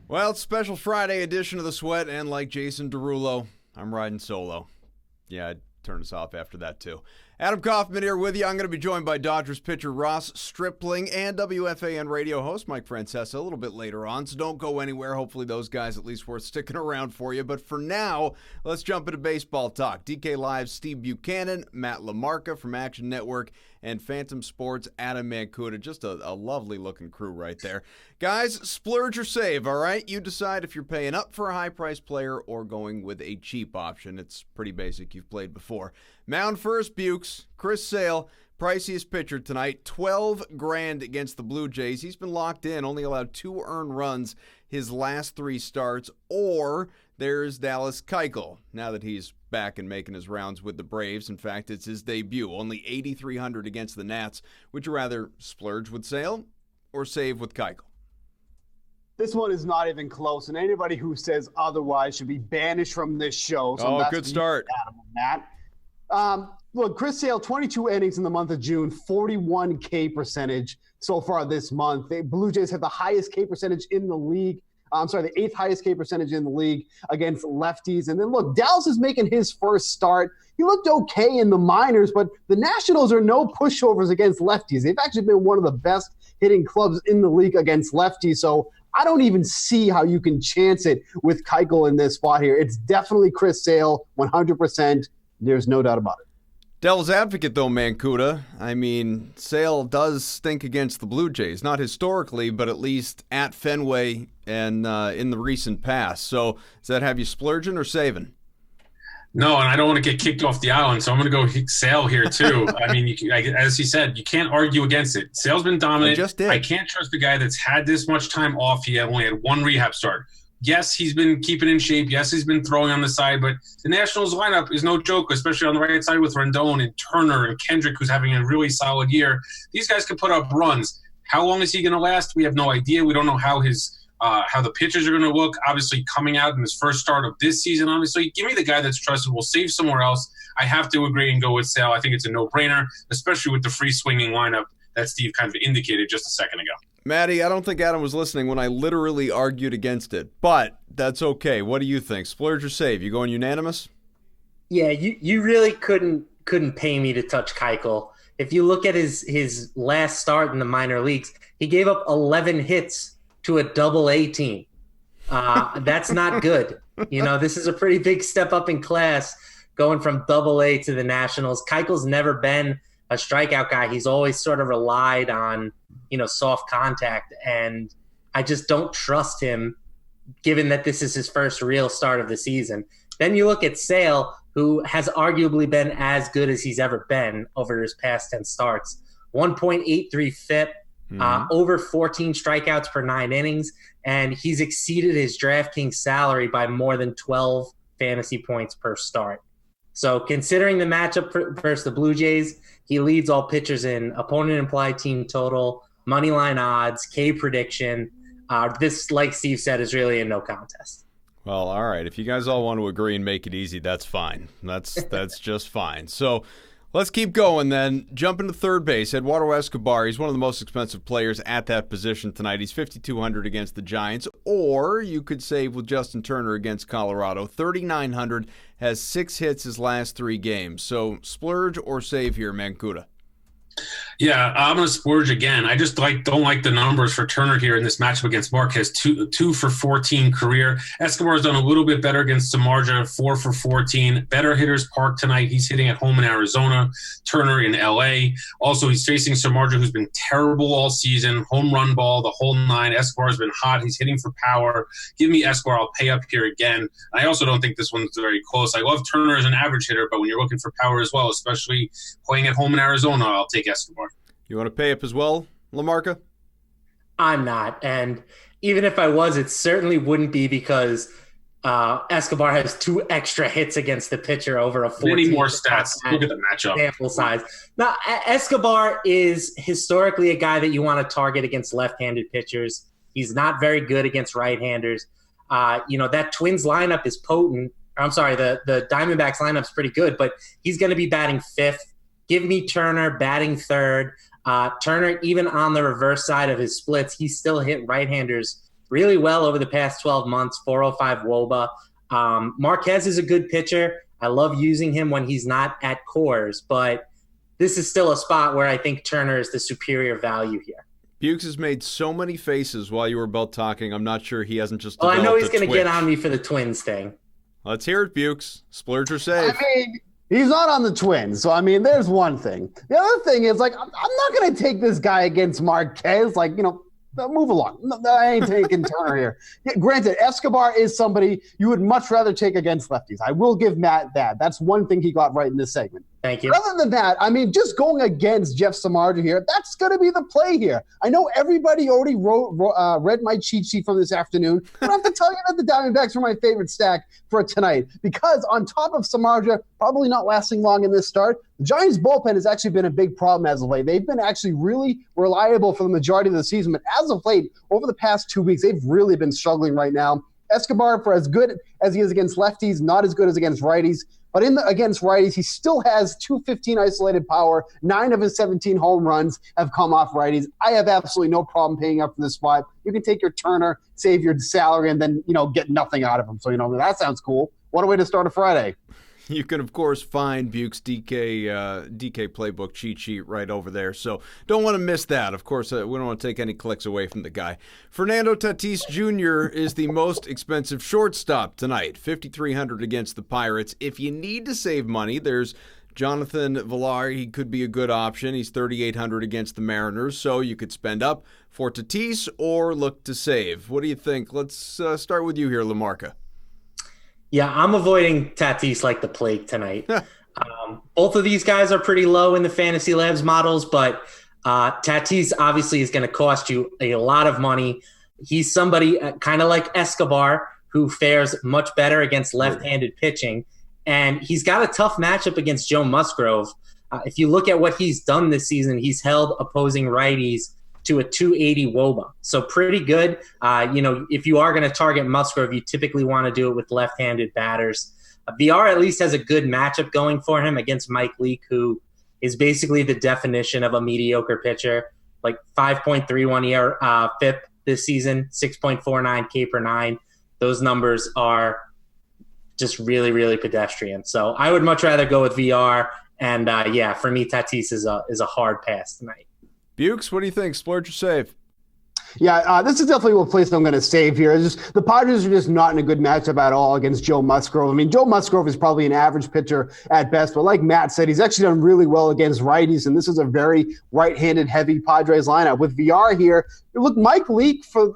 Well, it's a special Friday edition of The Sweat, and like Jason Derulo, I'm riding solo. Yeah, I'd turn us off after that, too. Adam Kaufman here with you. I'm going to be joined by Dodgers pitcher Ross Stripling and WFAN radio host Mike Francesa a little bit later on, so don't go anywhere. Hopefully those guys at least worth sticking around for you. But for now, let's jump into baseball talk. DK Live's Steve Buchanan, Matt LaMarca from Action Network, and Phantom Sports' Adam Mancuda. Just a lovely-looking crew right there. Guys, splurge or save, all right? You decide if you're paying up for a high-priced player or going with a cheap option. It's pretty basic. You've played before. Mound first, Bukes. Chris Sale, priciest pitcher tonight. $12,000 against the Blue Jays. He's been locked in, only allowed 2 earned runs his last 3 starts. Or there's Dallas Keuchel, now that he's back and making his rounds with the Braves. In fact, it's his debut. Only 8,300 against the Nats. Would you rather splurge with Sale or save with Keuchel? This one is not even close, and anybody who says otherwise should be banished from this show. So good start. Matt. Look, Chris Sale, 22 innings in the month of June, 41 K percentage so far this month. The Blue Jays have the highest K percentage in the league. The 8th highest K percentage in the league against lefties. And then look, Dallas is making his first start. He looked okay in the minors, but the Nationals are no pushovers against lefties. They've actually been one of the best hitting clubs in the league against lefties. So I don't even see how you can chance it with Keuchel in this spot here. It's definitely Chris Sale, 100%. There's no doubt about it. Devil's advocate, though, Mancuda. I mean, Sale does stink against the Blue Jays. Not historically, but at least at Fenway and in the recent past. So does that have you splurging or saving? No, and I don't want to get kicked off the island, so I'm going to go Sale here, too. I mean, as he said, you can't argue against it. Sale's been dominant. I can't trust the guy that's had this much time off. He only had 1 rehab start. Yes, he's been keeping in shape. Yes, he's been throwing on the side, but the Nationals lineup is no joke, especially on the right side with Rendon and Turner and Kendrick, who's having a really solid year. These guys can put up runs. How long is he going to last? We have no idea. We don't know how how the pitchers are going to look. Obviously, coming out in his first start of this season, obviously, give me the guy that's trusted. We'll save somewhere else. I have to agree and go with Sale. I think it's a no-brainer, especially with the free-swinging lineup that Steve kind of indicated just a second ago. Maddie, I don't think Adam was listening when I literally argued against it, but that's okay. What do you think? Splurge or save? You going unanimous? Yeah, you really couldn't pay me to touch Keuchel. If you look at his last start in the minor leagues, he gave up 11 hits to a Double-A team. That's not good. This is a pretty big step up in class going from Double-A to the Nationals. Keuchel's never been a strikeout guy. He's always sort of relied on soft contact, and I just don't trust him given that this is his first real start of the season. Then you look at Sale, who has arguably been as good as he's ever been over his past 10 starts. 1.83 FIP, over 14 strikeouts per 9 innings, and he's exceeded his DraftKings salary by more than 12 fantasy points per start. So considering the matchup versus the Blue Jays, he leads all pitchers in opponent implied team total, money line odds, K prediction. This, like Steve said, is really a no contest. Well, all right. If you guys all want to agree and make it easy, that's fine. That's just fine. So let's keep going then. Jump into third base. Eduardo Escobar, he's one of the most expensive players at that position tonight. He's 5,200 against the Giants. Or you could save with Justin Turner against Colorado. 3,900, has 6 hits his last 3 games. So splurge or save here, Mancuda? Yeah, I'm going to splurge again. I just don't like the numbers for Turner here in this matchup against Marquez. 2 for 14 career. Escobar's done a little bit better against Samardzija, 4 for 14. Better hitters park tonight. He's hitting at home in Arizona. Turner in L.A. Also, he's facing Samardzija, who's been terrible all season. Home run ball, the whole 9. Escobar's been hot. He's hitting for power. Give me Escobar. I'll pay up here again. I also don't think this one's very close. I love Turner as an average hitter, but when you're looking for power as well, especially playing at home in Arizona, I'll take Escobar. You want to pay up as well, LaMarca? I'm not. And even if I was, it certainly wouldn't be because Escobar has 2 extra hits against the pitcher over a 14. Many more stats. Look at the matchup. Sample size. Now, Escobar is historically a guy that you want to target against left-handed pitchers. He's not very good against right-handers. That Twins lineup is potent. I'm sorry, the Diamondbacks lineup is pretty good, but he's going to be batting 5th. Give me Turner batting 3rd. Turner, even on the reverse side of his splits, he still hit right-handers really well over the past 12 months, 405 WOBA. Marquez is a good pitcher. I love using him when he's not at Coors, but this is still a spot where I think Turner is the superior value here. Bukes has made so many faces while you were both talking. I'm not sure he hasn't just I know he's going to get on me for the Twins thing. Let's hear it, Bukes. Splurge or save? I mean, he's not on the Twins, so, I mean, there's one thing. The other thing is, like, I'm not going to take this guy against Marquez. Like, move along. No, I ain't taking Turner here. Yeah, granted, Escobar is somebody you would much rather take against lefties. I will give Matt that. That's one thing he got right in this segment. Thank you. But other than that, I mean, just going against Jeff Samardzija here, that's going to be the play here. I know everybody already read my cheat sheet from this afternoon, but I have to tell you that the Diamondbacks are my favorite stack for tonight because on top of Samardzija probably not lasting long in this start, the Giants' bullpen has actually been a big problem as of late. They've been actually really reliable for the majority of the season, but as of late, over the past 2 weeks, they've really been struggling right now. Escobar, for as good as he is against lefties, not as good as against righties. But against righties, he still has 215 isolated power. 9 of his 17 home runs have come off righties. I have absolutely no problem paying up for this spot. You can take your Turner, save your salary, and then, get nothing out of him. So, that sounds cool. What a way to start a Friday. You can, of course, find Buke's DK Playbook cheat sheet right over there. So don't want to miss that. Of course, we don't want to take any clicks away from the guy. Fernando Tatis Jr. is the most expensive shortstop tonight, $5,300 against the Pirates. If you need to save money, there's Jonathan Villar. He could be a good option. He's $3,800 against the Mariners, so you could spend up for Tatis or look to save. What do you think? Let's start with you here, LaMarca. Yeah, I'm avoiding Tatis like the plague tonight. Both of these guys are pretty low in the Fantasy Labs models, but Tatis obviously is going to cost you a lot of money. He's somebody kind of like Escobar who fares much better against left-handed pitching, and he's got a tough matchup against Joe Musgrove. If you look at what he's done this season, he's held opposing righties to a 280 WOBA. So pretty good. If you are going to target Musgrove, you typically want to do it with left-handed batters. VR at least has a good matchup going for him against Mike Leake, who is basically the definition of a mediocre pitcher, like 5.31 FIP this season, 6.49 K per 9. Those numbers are just really, really pedestrian. So I would much rather go with VR. And for me, Tatis is a hard pass tonight. Bukes, what do you think? Splurge or save? Yeah, this is definitely a place I'm going to save here. It's just the Padres are just not in a good matchup at all against Joe Musgrove. I mean, Joe Musgrove is probably an average pitcher at best, but like Matt said, he's actually done really well against righties, and this is a very right-handed heavy Padres lineup. With VR here, look, Mike Leake, for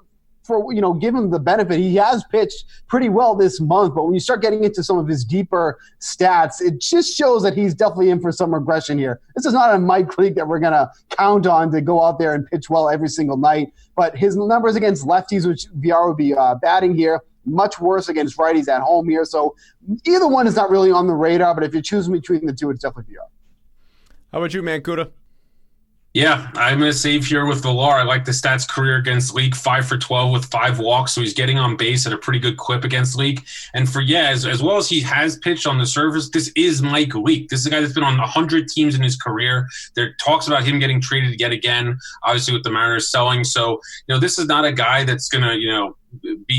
give him the benefit, he has pitched pretty well this month, but when you start getting into some of his deeper stats, it just shows that he's definitely in for some regression here. This is not a Mike Leake that we're going to count on to go out there and pitch well every single night, but his numbers against lefties, which VR would be batting here, much worse against righties at home here. So either one is not really on the radar, but if you're choosing between the two, it's definitely VR. How about you, Mancuda? Yeah, I'm going to save here with Villar. I like the stats career against Leake, 5 for 12 with 5 walks, so he's getting on base at a pretty good clip against Leake. And for as well as he has pitched on the surface, this is Mike Leake. This is a guy that's been on 100 teams in his career. There talks about him getting traded yet again, obviously with the Mariners selling. So, this is not a guy that's going to,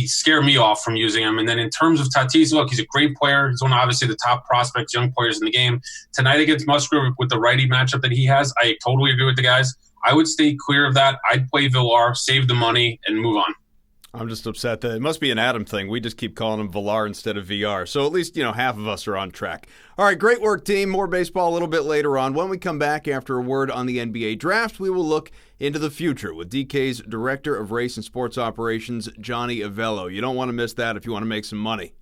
scare me off from using him. And then in terms of Tatis, look, he's a great player. He's one of obviously the top prospects, young players in the game. Tonight against Musgrove with the righty matchup that he has, I totally agree with the guys. I would stay clear of that. I'd play Villar, save the money, and move on. I'm just upset that it must be an Adam thing. We just keep calling him Villar instead of VR. So at least, half of us are on track. All right, great work, team. More baseball a little bit later on. When we come back after a word on the NBA draft, we will look into the future with DK's Director of Race and Sports Operations, Johnny Avello. You don't want to miss that if you want to make some money.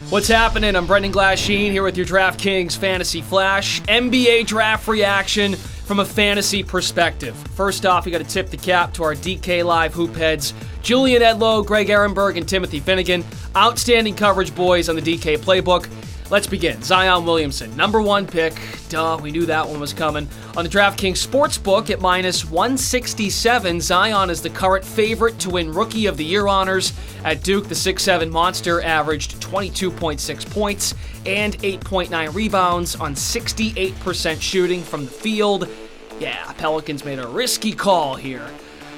What's happening? I'm Brendan Glasheen here with your DraftKings Fantasy Flash. NBA draft reaction from a fantasy perspective. First off, we got to tip the cap to our DK Live hoop heads, Julian Edlow, Greg Ehrenberg, and Timothy Finnegan. Outstanding coverage, boys, on the DK playbook. Let's begin. Zion Williamson, number 1 pick. Duh, we knew that one was coming. On the DraftKings Sportsbook at minus 167, Zion is the current favorite to win Rookie of the Year honors. At Duke, the 6'7 monster averaged 22.6 points and 8.9 rebounds on 68% shooting from the field. Yeah, Pelicans made a risky call here.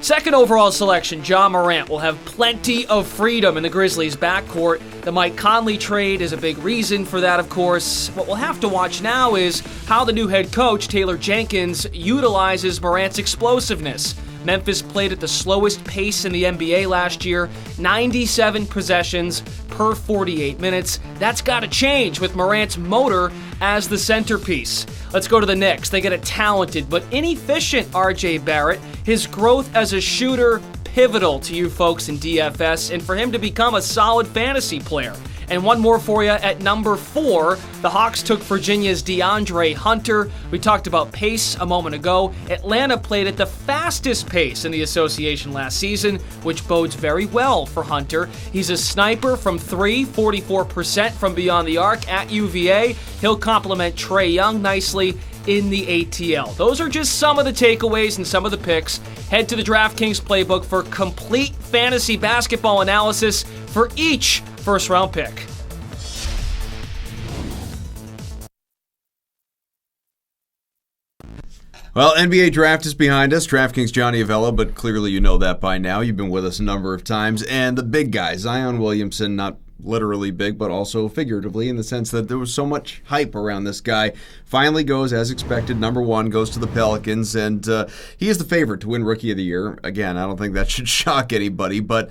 Second overall selection, Ja Morant, will have plenty of freedom in the Grizzlies' backcourt. The Mike Conley trade is a big reason for that, of course. What we'll have to watch now is how the new head coach, Taylor Jenkins, utilizes Morant's explosiveness. Memphis played at the slowest pace in the NBA last year, 97 possessions per 48 minutes. That's got to change with Morant's motor as the centerpiece. Let's go to the Knicks. They get a talented but inefficient R.J. Barrett. His growth as a shooter, pivotal to you folks in DFS, and for him to become a solid fantasy player. And one more for you at number 4. The Hawks took Virginia's DeAndre Hunter. We talked about pace a moment ago. Atlanta played at the fastest pace in the association last season, which bodes very well for Hunter. He's a sniper from 3, 44% from beyond the arc at UVA. He'll complement Trae Young nicely in the ATL. Those are just some of the takeaways and some of the picks. Head to the DraftKings playbook for complete fantasy basketball analysis for each first-round pick. Well, NBA Draft is behind us. DraftKings Johnny Avello, but clearly you know that by now. You've been with us a number of times. And the big guy, Zion Williamson, not literally big, but also figuratively in the sense that there was so much hype around this guy. Finally goes, as expected, number 1, goes to the Pelicans, and he is the favorite to win Rookie of the Year. Again, I don't think that should shock anybody, but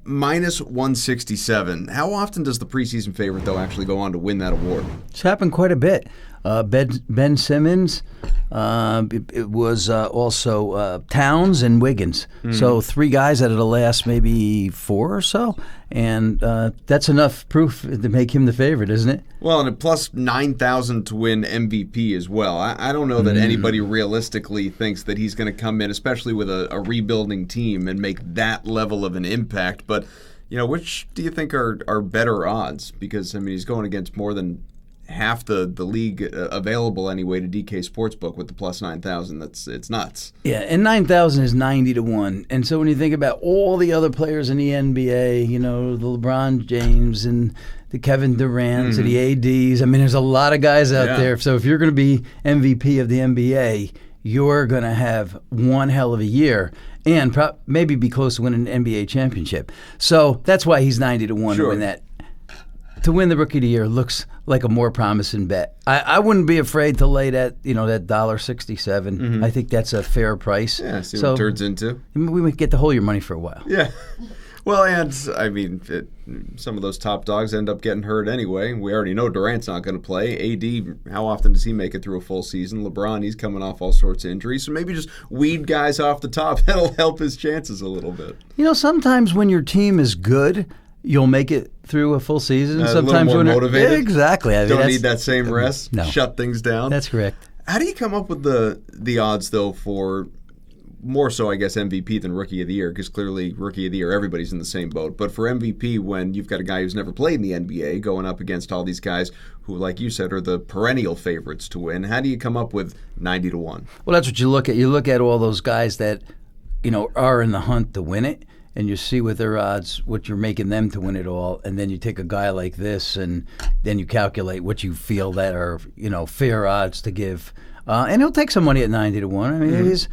minus 167. How often does the preseason favorite, though, actually go on to win that award? It's happened quite a bit. Ben Simmons, it was also Towns and Wiggins. Mm-hmm. So 3 guys out of the last maybe 4 or so. And that's enough proof to make him the favorite, isn't it? Well, and a plus 9,000 to win MVP as well. I don't know that anybody realistically thinks that he's going to come in, especially with a rebuilding team, and make that level of an impact. But, you know, which do you think are better odds? Because, I mean, he's going against more than half the league available anyway to DK Sportsbook with the plus 9,000. It's nuts. Yeah, and 9,000 is 90 to 1. And so when you think about all the other players in the NBA, you know, the LeBron James and the Kevin Durant's and the ADs, I mean, there's a lot of guys out there. So if you're going to be MVP of the NBA, you're going to have one hell of a year and maybe be close to winning an NBA championship. So that's why he's 90 to 1 to win that. To win the Rookie of the Year looks like a more promising bet. I wouldn't be afraid to lay that, that $1.67. I think that's a fair price. Yeah, see what it turns into. We might get to hold your money for a while. Yeah. Well, and, I mean, some of those top dogs end up getting hurt anyway. We already know Durant's not going to play. AD, how often does he make it through a full season? LeBron, he's coming off all sorts of injuries. So maybe just weed guys off the top. That'll help his chances a little bit. Sometimes when your team is good, you'll make it through a full season. Sometimes a little more motivated. Exactly. Don't need that same rest. No. Shut things down. That's correct. How do you come up with the odds, though, for more so, I guess, MVP than Rookie of the Year? Because clearly, Rookie of the Year, everybody's in the same boat. But for MVP, when you've got a guy who's never played in the NBA going up against all these guys who, like you said, are the perennial favorites to win, how do you come up with 90 to 1? Well, that's what you look at. You look at all those guys that, are in the hunt to win it. And you see with their odds what you're making them to win it all, and then you take a guy like this, and then you calculate what you feel that are fair odds to give, and he'll take some money at 90 to 1. I mean, he's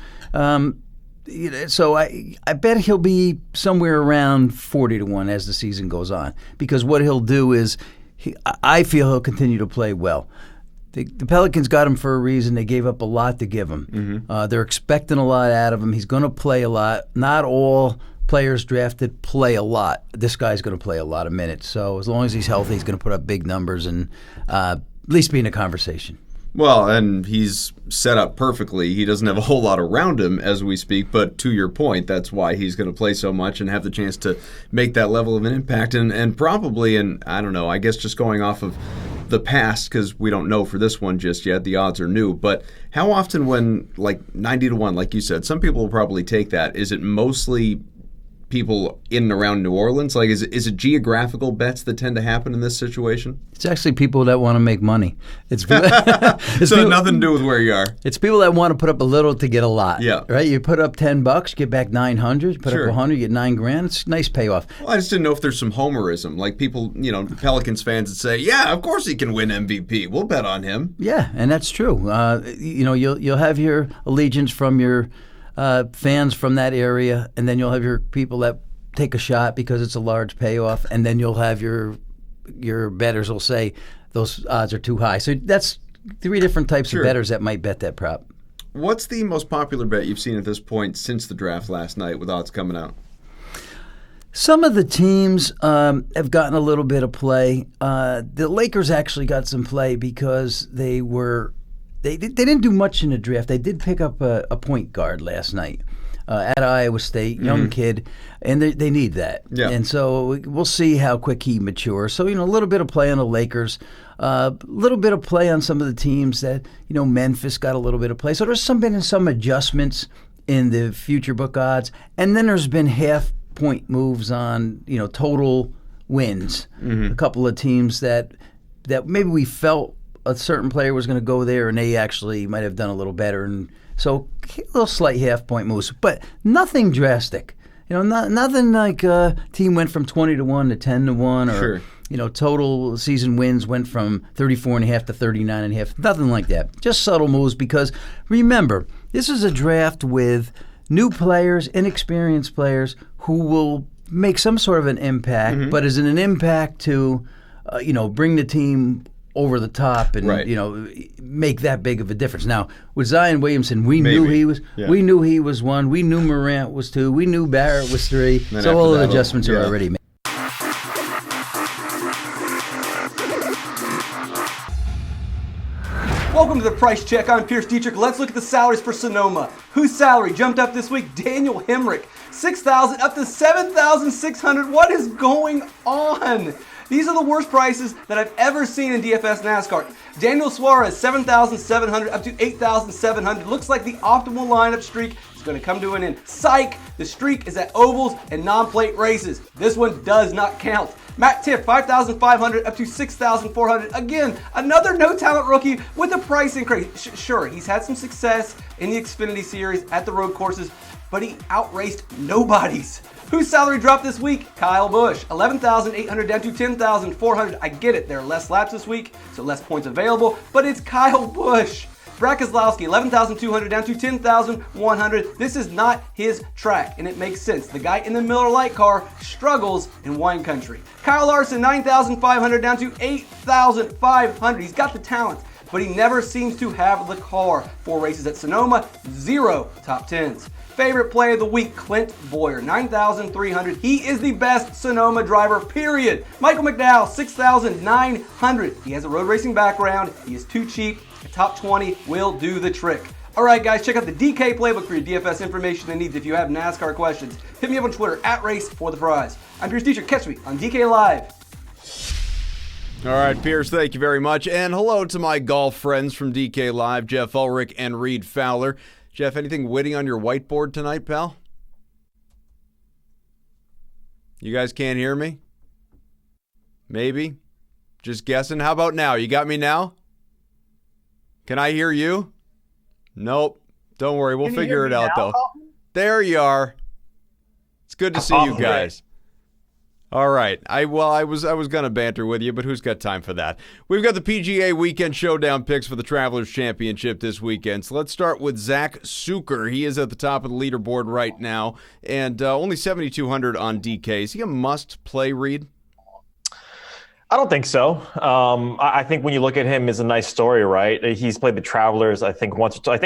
so I bet he'll be somewhere around 40 to 1 as the season goes on, because what he'll do is I feel he'll continue to play well. The Pelicans got him for a reason. They gave up a lot to give him. They're expecting a lot out of him. He's going to play a lot. Not all players drafted play a lot. This guy's going to play a lot of minutes. So as long as he's healthy, he's going to put up big numbers and at least be in a conversation. Well, and he's set up perfectly. He doesn't have a whole lot around him as we speak, but to your point, that's why he's going to play so much and have the chance to make that level of an impact. And probably, and I don't know, I guess just going off of the past, because we don't know for this one just yet, the odds are new, but how often when, 90 to 1, like you said, some people will probably take that. Is it mostly people in and around New Orleans? Is it geographical bets that tend to happen in this situation? It's actually people that want to make money. It's so people, nothing to do with where you are. It's people that want to put up a little to get a lot. Yeah. Right? You put up $10, get back 900. You put up 100, you get $9,000. It's a nice payoff. Well, I just didn't know if there's some homerism. Like people, Pelicans fans that say, yeah, of course he can win MVP. We'll bet on him. Yeah, and that's true. You'll have your allegiance from your fans from that area, and then you'll have your people that take a shot because it's a large payoff, and then you'll have your bettors will say those odds are too high. So that's 3 different types of bettors that might bet that prop. What's the most popular bet you've seen at this point since the draft last night with odds coming out? Some of the teams have gotten a little bit of play. The Lakers actually got some play because they didn't do much in the draft. They did pick up a point guard last night at Iowa State, young kid, and they need that. Yeah. And so we'll see how quick he matures. So, a little bit of play on the Lakers, a little bit of play on some of the teams that, Memphis got a little bit of play. So there's been some adjustments in the future book odds. And then there's been half-point moves on, total wins. A couple of teams that maybe we felt a certain player was going to go there, and they actually might have done a little better. And so a little slight half-point moves, but nothing drastic. Nothing like a team went from 20-1 to 10-1, or total season wins went from 34.5 to 39.5. Nothing like that. Just subtle moves, because remember, this is a draft with new players, inexperienced players who will make some sort of an impact, but is it an impact to bring the team over the top and make that big of a difference. Now with Zion Williamson, we knew he was 1. We knew Morant was 2. We knew Barrett was 3. So all the adjustments are already made. Welcome to the Price Check. I'm Pierce Dietrich. Let's look at the salaries for Sonoma. Whose salary jumped up this week? Daniel Hemrick, $6,000 up to $7,600. What is going on? These are the worst prices that I've ever seen in DFS NASCAR. Daniel Suarez, $7,700 up to $8,700. Looks like the optimal lineup streak is going to come to an end. Psych! The streak is at ovals and non-plate races. This one does not count. Matt Tiff, $5,500 up to $6,400. Again, another no-talent rookie with a price increase. Sure, he's had some success in the Xfinity Series at the road courses, but he outraced nobodies. Whose salary dropped this week? Kyle Busch, $11,800 down to $10,400. I get it, there are less laps this week, so less points available, but it's Kyle Busch. Brad Keselowski, $11,200 down to $10,100. This is not his track, and it makes sense. The guy in the Miller Lite car struggles in wine country. Kyle Larson, $9,500 down to $8,500. He's got the talent, but he never seems to have the car. 4 races at Sonoma, 0 top 10s. Favorite play of the week, Clint Boyer, $9,300. He is the best Sonoma driver, period. Michael McDowell, $6,900. He has a road racing background. He is too cheap. A top 20 will do the trick. All right, guys, check out the DK Playbook for your DFS information and needs if you have NASCAR questions. Hit me up on Twitter, @RaceForThePrize. I'm Pierce Dietrich. Catch me on DK Live. All right, Pierce, thank you very much. And hello to my golf friends from DK Live, Jeff Ulrich and Reed Fowler. Jeff, anything witty on your whiteboard tonight, pal? You guys can't hear me? Maybe? Just guessing? How about now? You got me now? Can I hear you? Nope. Don't worry. We'll figure it out, though. There you are. It's good to see you guys. All right. I was going to banter with you, but who's got time for that? We've got the PGA Weekend Showdown picks for the Travelers Championship this weekend. So let's start with Zach Sucher. He is at the top of the leaderboard right now, and only 7,200 on DK. Is he a must-play, Reed? I don't think so. I think when you look at him, it's a nice story, right? He's played the Travelers, I think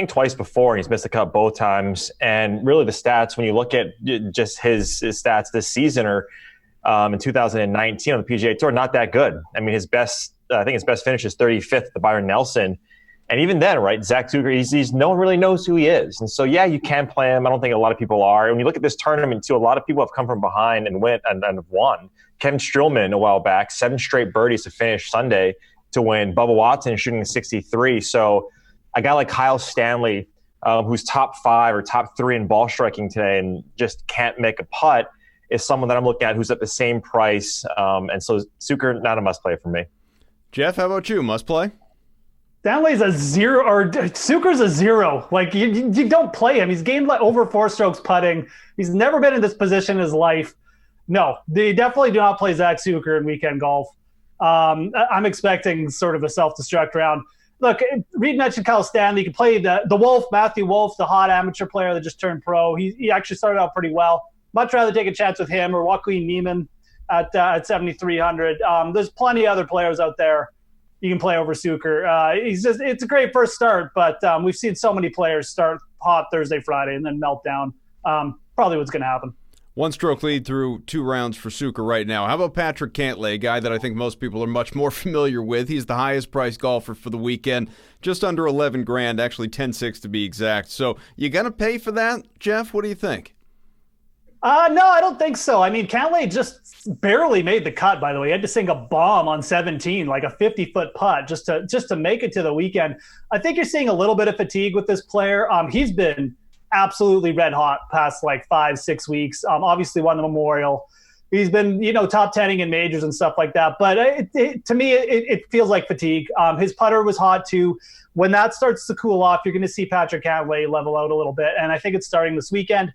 twice before, and he's missed the cut both times. And really the stats, when you look at just his stats this season are in 2019 on the PGA Tour, not that good. I mean, his best finish is 35th to Byron Nelson. And even then, right, Zach Sucher, he's no one really knows who he is. And so, yeah, you can play him. I don't think a lot of people are. When you look at this tournament, too, a lot of people have come from behind and went and have won. Kevin Streelman a while back, 7 straight birdies to finish Sunday to win. Bubba Watson shooting 63. So a guy like Kyle Stanley, who's top 5 or top 3 in ball striking today and just can't make a putt, is someone that I'm looking at who's at the same price. And so Sucher, not a must-play for me. Jeff, how about you? Must-play? Stanley's a 0, or Sucher's a 0. Like, you don't play him. He's gained like over 4 strokes putting. He's never been in this position in his life. No, they definitely do not play Zach Sucher in weekend golf. I'm expecting sort of a self-destruct round. look, Reed mentioned Kyle Stanley. You can play the Wolf, Matthew Wolf, the hot amateur player that just turned pro. He actually started out pretty well. Much rather take a chance with him or Joaquin Neiman at 7,300. There's plenty of other players out there you can play over Suker. It's a great first start, but we've seen so many players start hot Thursday, Friday, and then melt down. Probably what's going to happen. 1-stroke lead through 2 rounds for Suker right now. How about Patrick Cantlay, a guy that I think most people are much more familiar with? He's the highest priced golfer for the weekend, just under $11,000, actually 10.6 to be exact. So you gonna pay for that, Jeff? What do you think? No, I don't think so. I mean, Cantlay just barely made the cut, by the way. He had to sink a bomb on 17, like a 50-foot putt, just to make it to the weekend. I think you're seeing a little bit of fatigue with this player. He's been absolutely red hot past like 5-6 weeks. Obviously won the Memorial. He's been, top 10ing in majors and stuff like that. But to me, it feels like fatigue. His putter was hot too. When that starts to cool off, you're going to see Patrick Cantlay level out a little bit. And I think it's starting this weekend.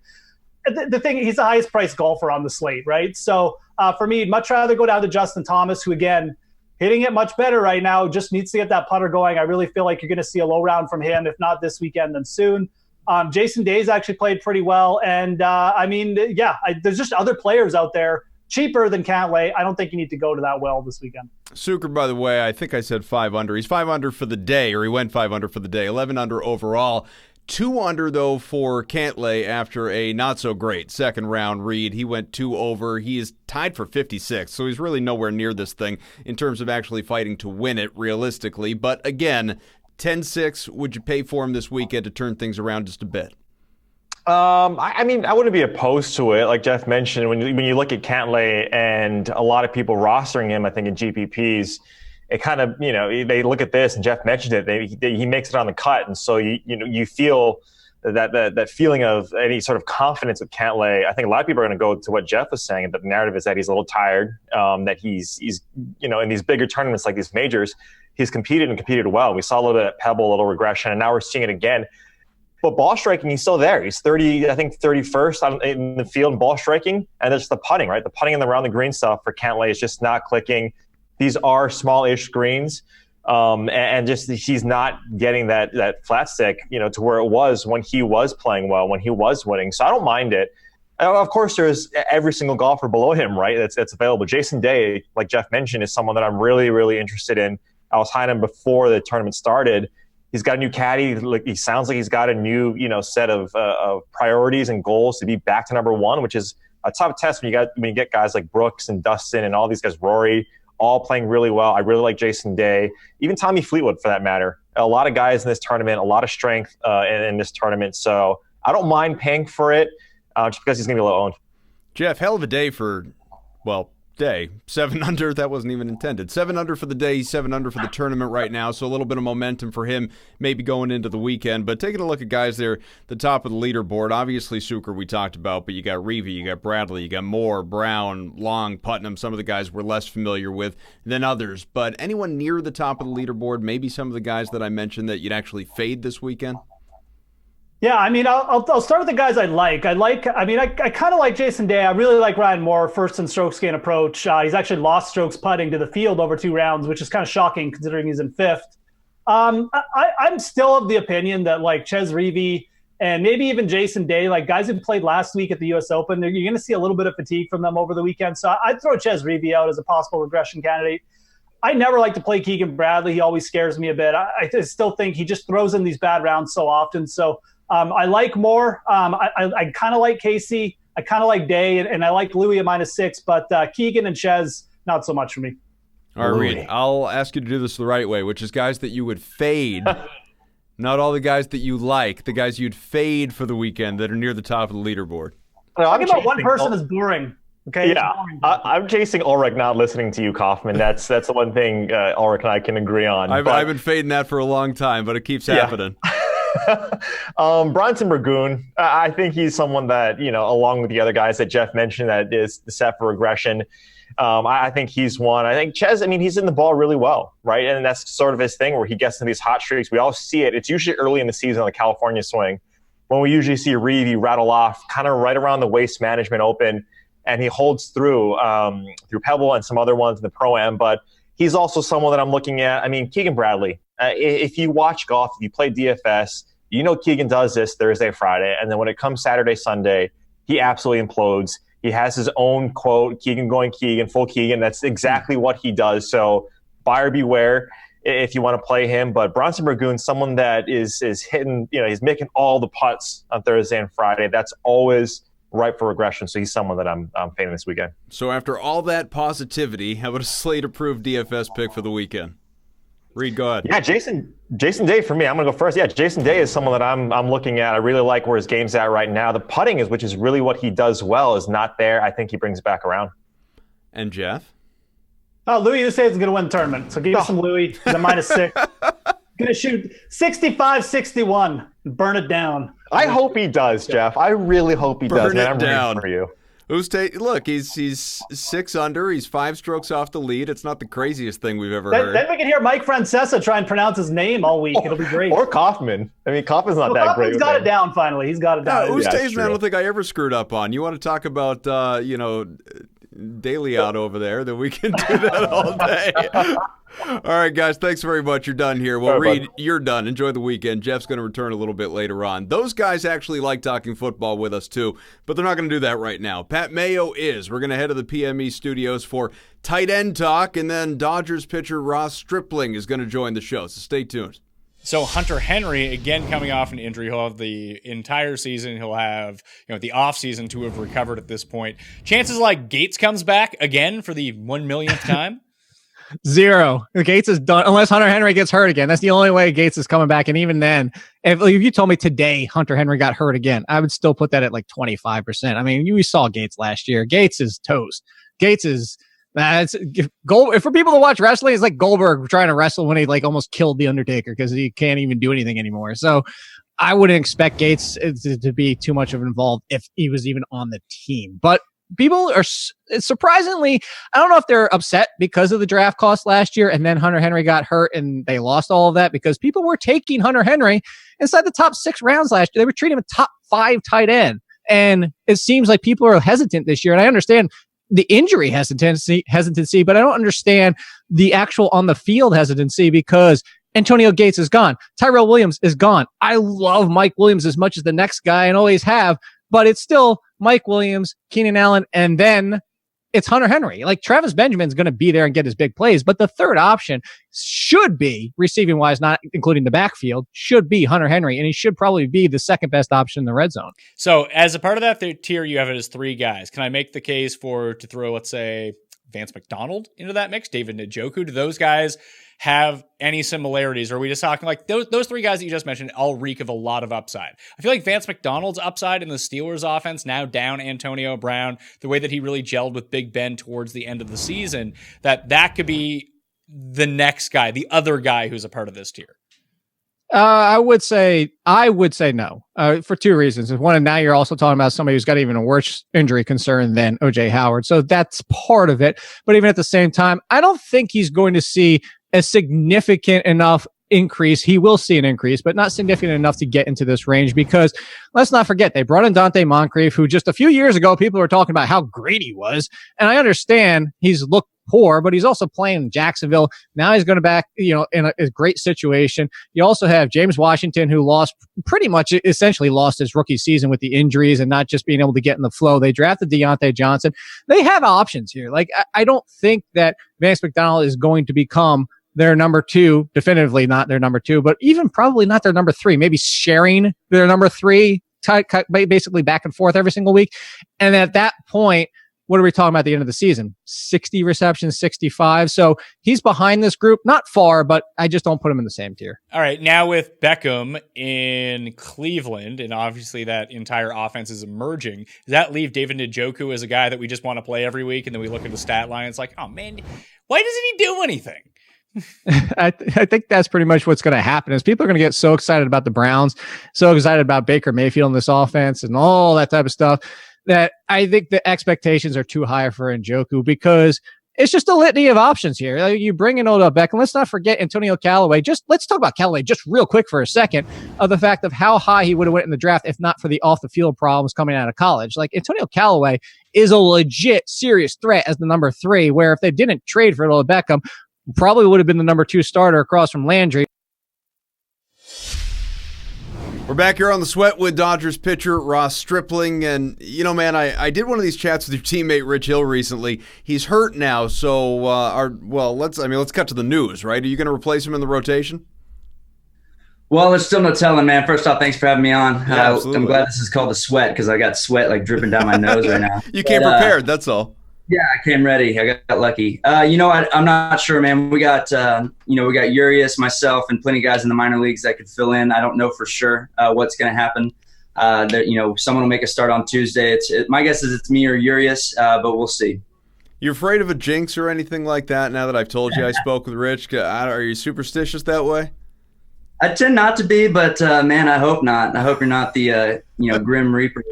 The thing, he's the highest priced golfer on the slate, right? So for me, much rather go down to Justin Thomas, who again, hitting it much better right now, just needs to get that putter going. I really feel like you're going to see a low round from him, if not this weekend, then soon. Jason Day's actually played pretty well. And there's just other players out there cheaper than Cantlay. I don't think you need to go to that well this weekend. Suker, by the way, I think I said 5 under. He's 5 under for the day, or he went 5 under for the day, 11 under overall. 2 under, though, for Cantlay after a not-so-great second-round read. He went 2 over. He is tied for 56, so he's really nowhere near this thing in terms of actually fighting to win it, realistically. But, again, 10-6, would you pay for him this weekend to turn things around just a bit? I mean, I wouldn't be opposed to it. Like Jeff mentioned, when you look at Cantlay and a lot of people rostering him, I think, in GPPs, it kind of, they look at this, and Jeff mentioned it, he makes it on the cut. And so, you feel that feeling of any sort of confidence with Cantlay. I think a lot of people are going to go to what Jeff was saying, that the narrative is that he's a little tired, that he's in these bigger tournaments like these majors, he's competed well. We saw a little bit at Pebble, a little regression, and now we're seeing it again. But ball striking, he's still there. He's 31st in the field in ball striking, and it's the putting, right? The putting and around the green stuff for Cantlay is just not clicking. These are small-ish greens, and just he's not getting that flat stick, to where it was when he was playing well, when he was winning. So I don't mind it. Of course, there's every single golfer below him, right? That's available. Jason Day, like Jeff mentioned, is someone that I'm really, really interested in. I was high on him before the tournament started. He's got a new caddy. Like, he sounds like he's got a new, set of priorities and goals to be back to number one, which is a tough test when you get guys like Brooks and Dustin and all these guys, Rory, all playing really well. I really like Jason Day, even Tommy Fleetwood for that matter. A lot of guys in this tournament, a lot of strength in this tournament. So I don't mind paying for it just because he's going to be low owned. Jeff, hell of a day for, day. 7 under, that wasn't even intended. 7 under for the day, he's 7 under for the tournament right now, so a little bit of momentum for him maybe going into the weekend. But taking a look at guys there, the top of the leaderboard, obviously Suker we talked about, but you got Reavie, you got Bradley, you got Moore, Brown, Long, Putnam, some of the guys we're less familiar with than others. But anyone near the top of the leaderboard, maybe some of the guys that I mentioned that you'd actually fade this weekend? Yeah, I mean, I'll start with the guys I like. I kind of like Jason Day. I really like Ryan Moore, first in strokes gain approach. He's actually lost strokes putting to the field over 2 rounds, which is kind of shocking considering he's in 5th. I'm still of the opinion that like Ches Reavie and maybe even Jason Day, like guys who played last week at the U.S. Open, you're going to see a little bit of fatigue from them over the weekend. So I'd throw Ches Reavie out as a possible regression candidate. I never like to play Keegan Bradley. He always scares me a bit. I still think he just throws in these bad rounds so often. So I like Moore. I kind of like Casey. I kind of like Day, and I like Louis at -6. But Keegan and Ches, not so much for me. All right, Reed, I'll ask you to do this the right way, which is guys that you would fade, not all the guys that you like, the guys you'd fade for the weekend that are near the top of the leaderboard. Talking about one person is boring. Okay. Yeah, I'm chasing Ulrich, not listening to you, Kaufman. That's the one thing Ulrich and I can agree on. I've been fading that for a long time, but it keeps happening. Bronson Burgoon, I think he's someone that, along with the other guys that Jeff mentioned, that is set for regression. I think he's one. I think Ches, he's in the ball really well, right? And that's sort of his thing where he gets into these hot streaks. We all see it. It's usually early in the season on the California swing when we usually see Reavie rattle off kind of right around the Waste Management Open, and he holds through Pebble and some other ones in the Pro-Am. But he's also someone that I'm looking at. Keegan Bradley. If you watch golf, if you play DFS, you know Keegan does this Thursday, Friday, and then when it comes Saturday, Sunday, he absolutely implodes. He has his own quote, Keegan going Keegan, full Keegan. That's exactly what he does. So buyer beware if you want to play him. But Bronson Burgoon's someone that is hitting, he's making all the putts on Thursday and Friday. That's always ripe for regression. So he's someone that I'm fading this weekend. So after all that positivity, how about a slate-approved DFS pick for the weekend? Reed, go ahead. Yeah, Jason Day for me. I'm going to go first. Yeah, Jason Day is someone that I'm looking at. I really like where his game's at right now. The putting which is really what he does well, is not there. I think he brings it back around. And Jeff? Oh, Louis Usain is going to win the tournament. So give me some Louis. He's a -6. Going to shoot 65-61. Burn it down. I hope he does, Jeff. I really hope he does. Man, I'm rooting for you. Look, he's 6 under. He's 5 strokes off the lead. It's not the craziest thing we've ever heard. Then we can hear Mike Francesa try and pronounce his name all week. It'll be great. Or Kaufman. I mean, Kaufman's not that great. He's got it down finally. He's got it down. Ustay's man, I don't think I ever screwed up on. You want to talk about, daily out over there, then we can do that all day. All right, guys, thanks very much. You're done here. Well, Reed, you're done. Enjoy the weekend. Jeff's going to return a little bit later on. Those guys actually like talking football with us, too, but they're not going to do that right now. Pat Mayo is. We're going to head to the PME studios for tight end talk, and then Dodgers pitcher Ross Stripling is going to join the show, so stay tuned. So Hunter Henry, again, coming off an injury, he'll have the entire season. He'll have the offseason to have recovered at this point. Chances like Gates comes back again for the 1 millionth time? 0. Gates is done unless Hunter Henry gets hurt again. That's the only way Gates is coming back. And even then, if you told me today Hunter Henry got hurt again, I would still put that at like 25%. I mean, we saw Gates last year. Gates is toast. Gates is for people to watch wrestling, it's like Goldberg trying to wrestle when he almost killed the Undertaker because he can't even do anything anymore. So I wouldn't expect Gates to be too much of involved if he was even on the team. But people are surprisingly, I don't know if they're upset because of the draft cost last year and then Hunter Henry got hurt and they lost all of that, because people were taking Hunter Henry inside the top 6 rounds last year. They were treating him a top 5 tight end. And it seems like people are hesitant this year. And I understand the injury hesitancy, but I don't understand the actual on the field hesitancy, because Antonio Gates is gone. Tyrell Williams is gone. I love Mike Williams as much as the next guy and always have, but it's still Mike Williams, Keenan Allen, and then it's Hunter Henry. Travis Benjamin's going to be there and get his big plays, but the third option should be, receiving wise, not including the backfield, should be Hunter Henry, and he should probably be the second best option in the red zone. So as a part of that tier, you have it as 3 guys. Can I make the case to throw, let's say, Vance McDonald into that mix, David Njoku? Do those guys have any similarities? Or are we just talking those 3 guys that you just mentioned all reek of a lot of upside? I feel like Vance McDonald's upside in the Steelers offense, now down Antonio Brown, the way that he really gelled with Big Ben towards the end of the season, that could be the next guy, the other guy who's a part of this tier. I would say no, for 2 reasons. One, and now you're also talking about somebody who's got even a worse injury concern than OJ Howard. So that's part of it. But even at the same time, I don't think he's going to see a significant enough increase. He will see an increase, but not significant enough to get into this range, because let's not forget, they brought in Dante Moncrief, who just a few years ago, people were talking about how great he was. And I understand he's looked poor, but he's also playing in Jacksonville. Now he's going to back, in a great situation. You also have James Washington, who essentially lost his rookie season with the injuries and not just being able to get in the flow. They drafted Deontay Johnson. They have options here. I don't think that Vance McDonald is going to become their number 2, definitively not their number 2, but even probably not their number 3, maybe sharing their number 3, basically back and forth every single week. And at that point, what are we talking about at the end of the season? 60 receptions, 65. So he's behind this group, not far, but I just don't put him in the same tier. All right. Now with Beckham in Cleveland, and obviously that entire offense is emerging, does that leave David Njoku as a guy that we just want to play every week? And then we look at the stat line. It's like, oh man, why doesn't he do anything? I think that's pretty much what's going to happen, is people are going to get so excited about the Browns, so excited about Baker Mayfield in this offense and all that type of stuff, that I think the expectations are too high for Njoku, because it's just a litany of options here. You bring in Odell Beckham. Let's not forget Antonio Callaway. Let's talk about Callaway just real quick for a second, of the fact of how high he would have went in the draft if not for the off the field problems coming out of college. Antonio Callaway is a legit serious threat as the number 3, where if they didn't trade for Odell Beckham, probably would have been the number 2 starter across from Landry. We're back here on The Sweat with Dodgers pitcher Ross Stripling. And, you know, man, I did one of these chats with your teammate Rich Hill recently. He's hurt now, so, let's cut to the news, right? Are you going to replace him in the rotation? Well, there's still no telling, man. First off, thanks for having me on. Yeah, I'm glad this is called The Sweat because I got sweat like dripping down my nose right now. You came prepared, that's all. Yeah, I came ready. I got lucky. I'm not sure, man. We got Urias, myself, and plenty of guys in the minor leagues that could fill in. I don't know for sure what's going to happen. Someone will make a start on Tuesday. My guess is it's me or Urias, but we'll see. You afraid of a jinx or anything like that now that I've told you I spoke with Rich? Are you superstitious that way? I tend not to be, but man, I hope not. I hope you're not the Grim Reaper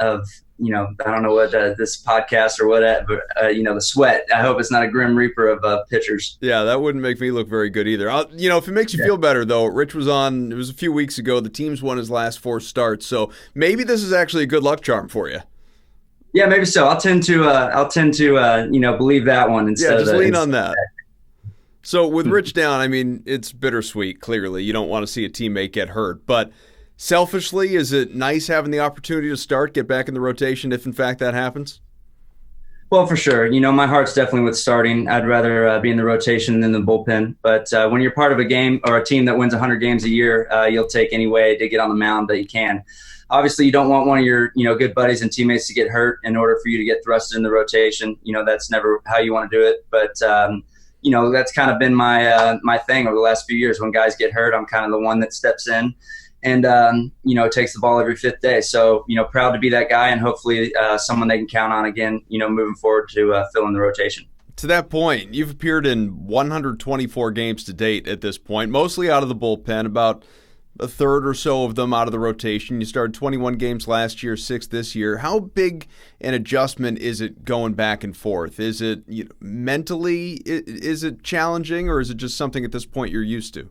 of I don't know what this podcast or what, but The Sweat. I hope it's not a Grim Reaper of pitchers. Yeah, that wouldn't make me look very good either. If it makes you feel better, though, Rich was on. It was a few weeks ago. The team's won his last 4 starts, so maybe this is actually a good luck charm for you. Yeah, maybe so. I'll tend to believe that one instead. Yeah, just lean on that. So with Rich down, I mean, it's bittersweet. Clearly, you don't want to see a teammate get hurt, but selfishly, is it nice having the opportunity to get back in the rotation if, in fact, that happens? Well, for sure. My heart's definitely with starting. I'd rather be in the rotation than the bullpen. But when you're part of a game or a team that wins 100 games a year, you'll take any way to get on the mound that you can. Obviously, you don't want one of your good buddies and teammates to get hurt in order for you to get thrusted in the rotation. That's never how you want to do it. But that's kind of been my thing over the last few years. When guys get hurt, I'm kind of the one that steps in and takes the ball every 5th day. So proud to be that guy, and hopefully someone they can count on again. Moving forward to fill in the rotation. To that point, you've appeared in 124 games to date at this point, mostly out of the bullpen, about a third or so of them out of the rotation. You started 21 games last year, 6 this year. How big an adjustment is it going back and forth? Is it mentally, is it challenging, or is it just something at this point you're used to?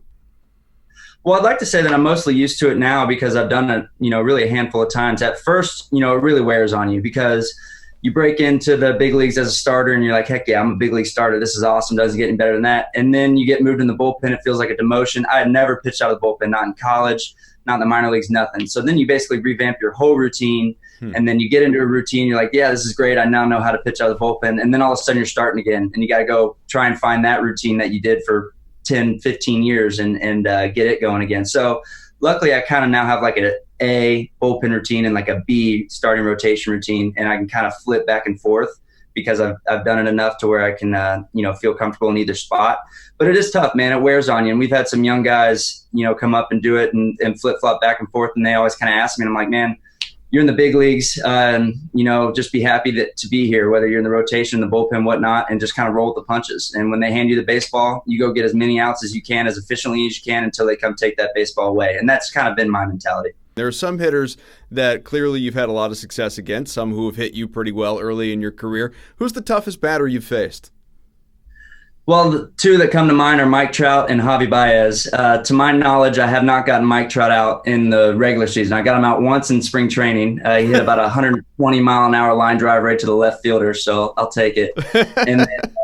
Well, I'd like to say that I'm mostly used to it now because I've done it, really a handful of times. At first, it really wears on you because you break into the big leagues as a starter and you're like, heck yeah, I'm a big league starter. This is awesome. Doesn't get any better than that. And then you get moved in the bullpen. It feels like a demotion. I had never pitched out of the bullpen, not in college, not in the minor leagues, nothing. So then you basically revamp your whole routine, and then you get into a routine. You're like, yeah, this is great. I now know how to pitch out of the bullpen. And then all of a sudden you're starting again, and you got to go try and find that routine that you did for 10, 15 years and get it going again. So luckily I kind of now have like a bullpen routine and like a B starting rotation routine, and I can kind of flip back and forth because I've done it enough to where I can feel comfortable in either spot. But it is tough, man. It wears on you, and we've had some young guys come up and do it and flip flop back and forth, and they always kind of ask me, and I'm like, man, you're in the big leagues, just be happy to be here, whether you're in the rotation, the bullpen, whatnot, and just kind of roll with the punches. And when they hand you the baseball, you go get as many outs as you can, as efficiently as you can, until they come take that baseball away. And that's kind of been my mentality. There are some hitters that clearly you've had a lot of success against, some who have hit you pretty well early in your career. Who's the toughest batter you've faced? Well, the 2 that come to mind are Mike Trout and Javi Baez. To my knowledge, I have not gotten Mike Trout out in the regular season. I got him out once in spring training. He hit about a 120-mile-an-hour line drive right to the left fielder, so I'll take it. And then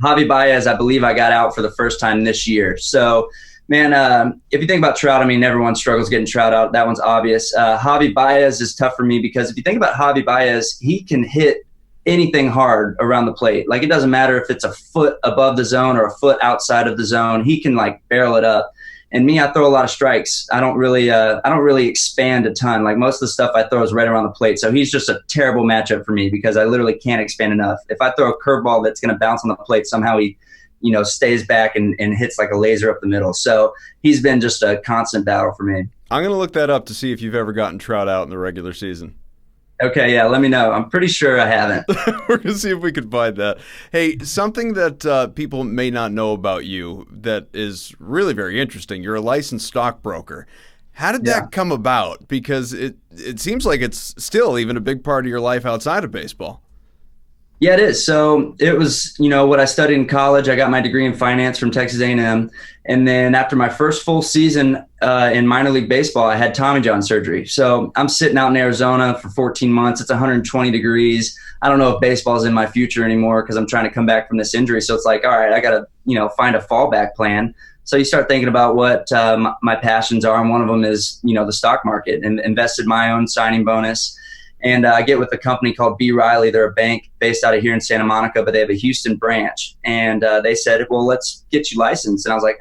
Javi Baez, I believe I got out for the first time this year. So, man, if you think about Trout, I mean, everyone struggles getting Trout out. That one's obvious. Javi Baez is tough for me because if you think about Javi Baez, he can hit anything hard around the plate. Like, it doesn't matter if it's a foot above the zone or a foot outside of the zone. He can like barrel it up. And me, I throw a lot of strikes. I don't really expand a ton. Like, most of the stuff I throw is right around the plate. So he's just a terrible matchup for me because I literally can't expand enough. If I throw a curveball that's going to bounce on the plate, somehow he stays back and hits like a laser up the middle. So he's been just a constant battle for me. I'm going to look that up to see if you've ever gotten Trout out in the regular season. Okay, yeah, let me know. I'm pretty sure I haven't. We're going to see if we can find that. Hey, something that people may not know about you that is really very interesting. You're a licensed stockbroker. How did that come about? Because it seems like it's still even a big part of your life outside of baseball. Yeah, it is. So it was, what I studied in college. I got my degree in finance from Texas A&M. And then after my first full season in minor league baseball, I had Tommy John surgery. So I'm sitting out in Arizona for 14 months. It's 120 degrees. I don't know if baseball's in my future anymore because I'm trying to come back from this injury. So it's like, all right, I got to, find a fallback plan. So you start thinking about what my passions are, and one of them is, the stock market, and invested my own signing bonus. And I get with a company called B. Riley. They're a bank based out of here in Santa Monica, but they have a Houston branch. And they said, well, let's get you licensed. And I was like,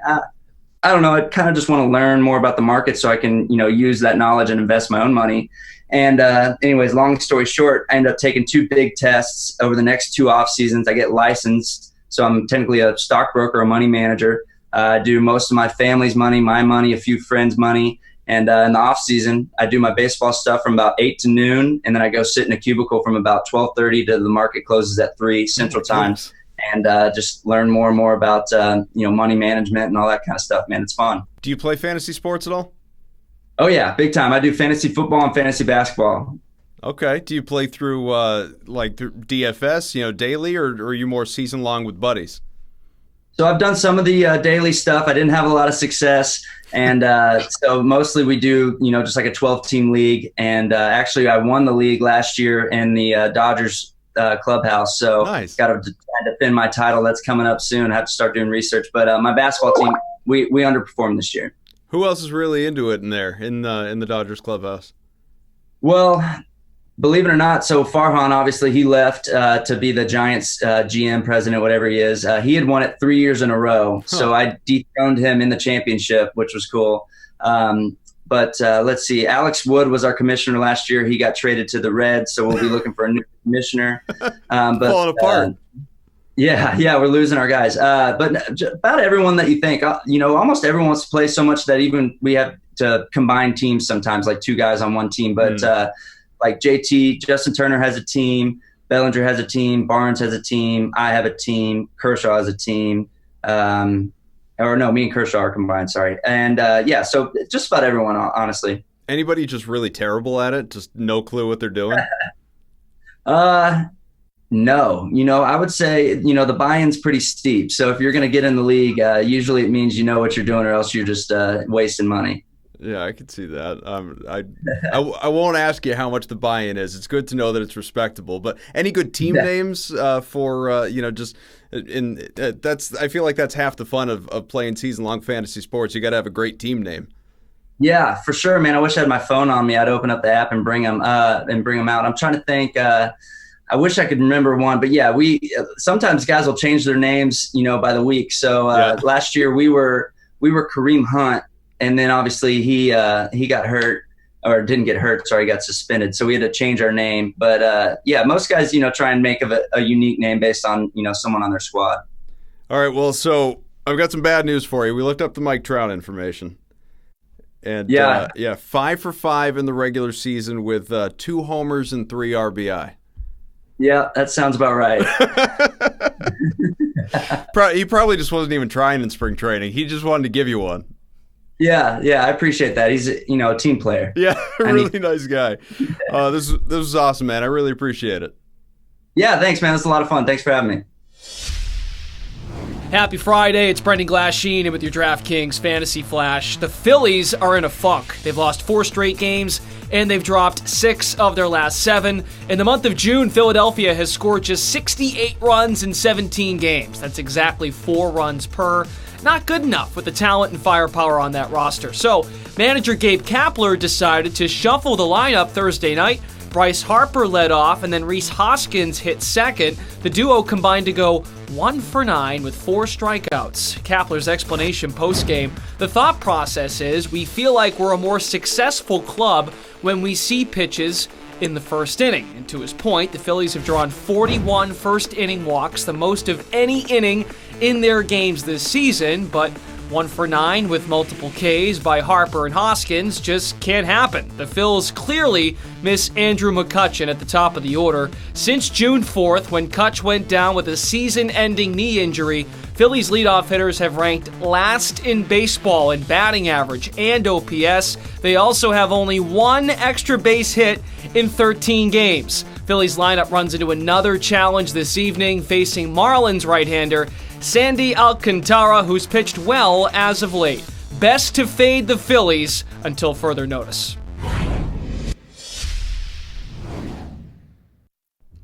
I don't know. I kind of just want to learn more about the market so I can, use that knowledge and invest my own money. And anyways, long story short, I ended up taking 2 big tests over the next 2 off seasons. I get licensed. So I'm technically a stockbroker, a money manager. I do most of my family's money, my money, a few friends' money. And in the off season, I do my baseball stuff from about 8 to noon. And then I go sit in a cubicle from about 12:30 to the market closes at 3 Central Time. And just learn more and more about, money management and all that kind of stuff, man. It's fun. Do you play fantasy sports at all? Oh, yeah, big time. I do fantasy football and fantasy basketball. Okay. Do you play through through DFS, daily, or are you more season long with buddies? So I've done some of the daily stuff. I didn't have a lot of success. And so mostly we do, just like a 12-team league. And actually I won the league last year in the Dodgers clubhouse. So nice. Got to defend my title. That's coming up soon. I have to start doing research. But my basketball team, we underperformed this year. Who else is really into it in there in the Dodgers clubhouse? Well, believe it or not, so Farhan, obviously he left to be the Giants GM, president, whatever he is. He had won it 3 years in a row. Huh. So I dethroned him in the championship, which was cool. But let's see. Alex Wood was our commissioner last year. He got traded to the Reds, so we'll be looking for a new commissioner. Falling apart. Yeah, we're losing our guys. But about everyone that you think, almost everyone wants to play so much that even we have to combine teams sometimes, like 2 guys on one team. But like JT, Justin Turner has a team, Bellinger has a team, Barnes has a team, I have a team, Kershaw has a team. Me and Kershaw are combined, sorry. And so just about everyone, honestly. Anybody just really terrible at it? Just no clue what they're doing? No. I would say, the buy-in's pretty steep. So if you're going to get in the league, usually it means you know what you're doing, or else you're just wasting money. Yeah, I can see that. I won't ask you how much the buy-in is. It's good to know that it's respectable. But any good team names for just that's I feel like that's half the fun of playing season-long fantasy sports. You got to have a great team name. Yeah, for sure, man. I wish I had my phone on me. I'd open up the app and bring them out. I'm trying to think. I wish I could remember one, but yeah, sometimes guys will change their names, by the week. So last year we were Kareem Hunt. And then obviously he got hurt, or didn't get hurt. Sorry, he got suspended. So we had to change our name. But most guys, try and make a unique name based on, someone on their squad. All right. Well, so I've got some bad news for you. We looked up the Mike Trout information. And 5 for 5 in the regular season with 2 homers and 3 RBI. Yeah, that sounds about right. He probably just wasn't even trying in spring training. He just wanted to give you one. Yeah, I appreciate that. He's a team player. Yeah, really nice guy. This was awesome, man. I really appreciate it. Yeah, thanks, man. This is a lot of fun. Thanks for having me. Happy Friday. It's Brendan Glasheen and with your DraftKings Fantasy Flash. The Phillies are in a funk. They've lost 4 straight games, and they've dropped 6 of their last 7. In the month of June, Philadelphia has scored just 68 runs in 17 games. That's exactly 4 runs per. Not good enough with the talent and firepower on that roster. So, manager Gabe Kapler decided to shuffle the lineup Thursday night. Bryce Harper led off, and then Rhys Hoskins hit second. The duo combined to go 1 for 9 with 4 strikeouts. Kapler's explanation post-game: the thought process is we feel like we're a more successful club when we see pitches in the first inning. And to his point, the Phillies have drawn 41 first-inning walks, the most of any inning in their games this season, but 1 for 9 with multiple Ks by Harper and Hoskins just can't happen. The Phils clearly miss Andrew McCutchen at the top of the order. Since June 4th, when Kutch went down with a season-ending knee injury, Phillies leadoff hitters have ranked last in baseball in batting average and OPS. They also have only 1 extra base hit in 13 games. Phillies lineup runs into another challenge this evening, facing Marlins right-hander Sandy Alcantara, who's pitched well as of late. Best to fade the Phillies until further notice.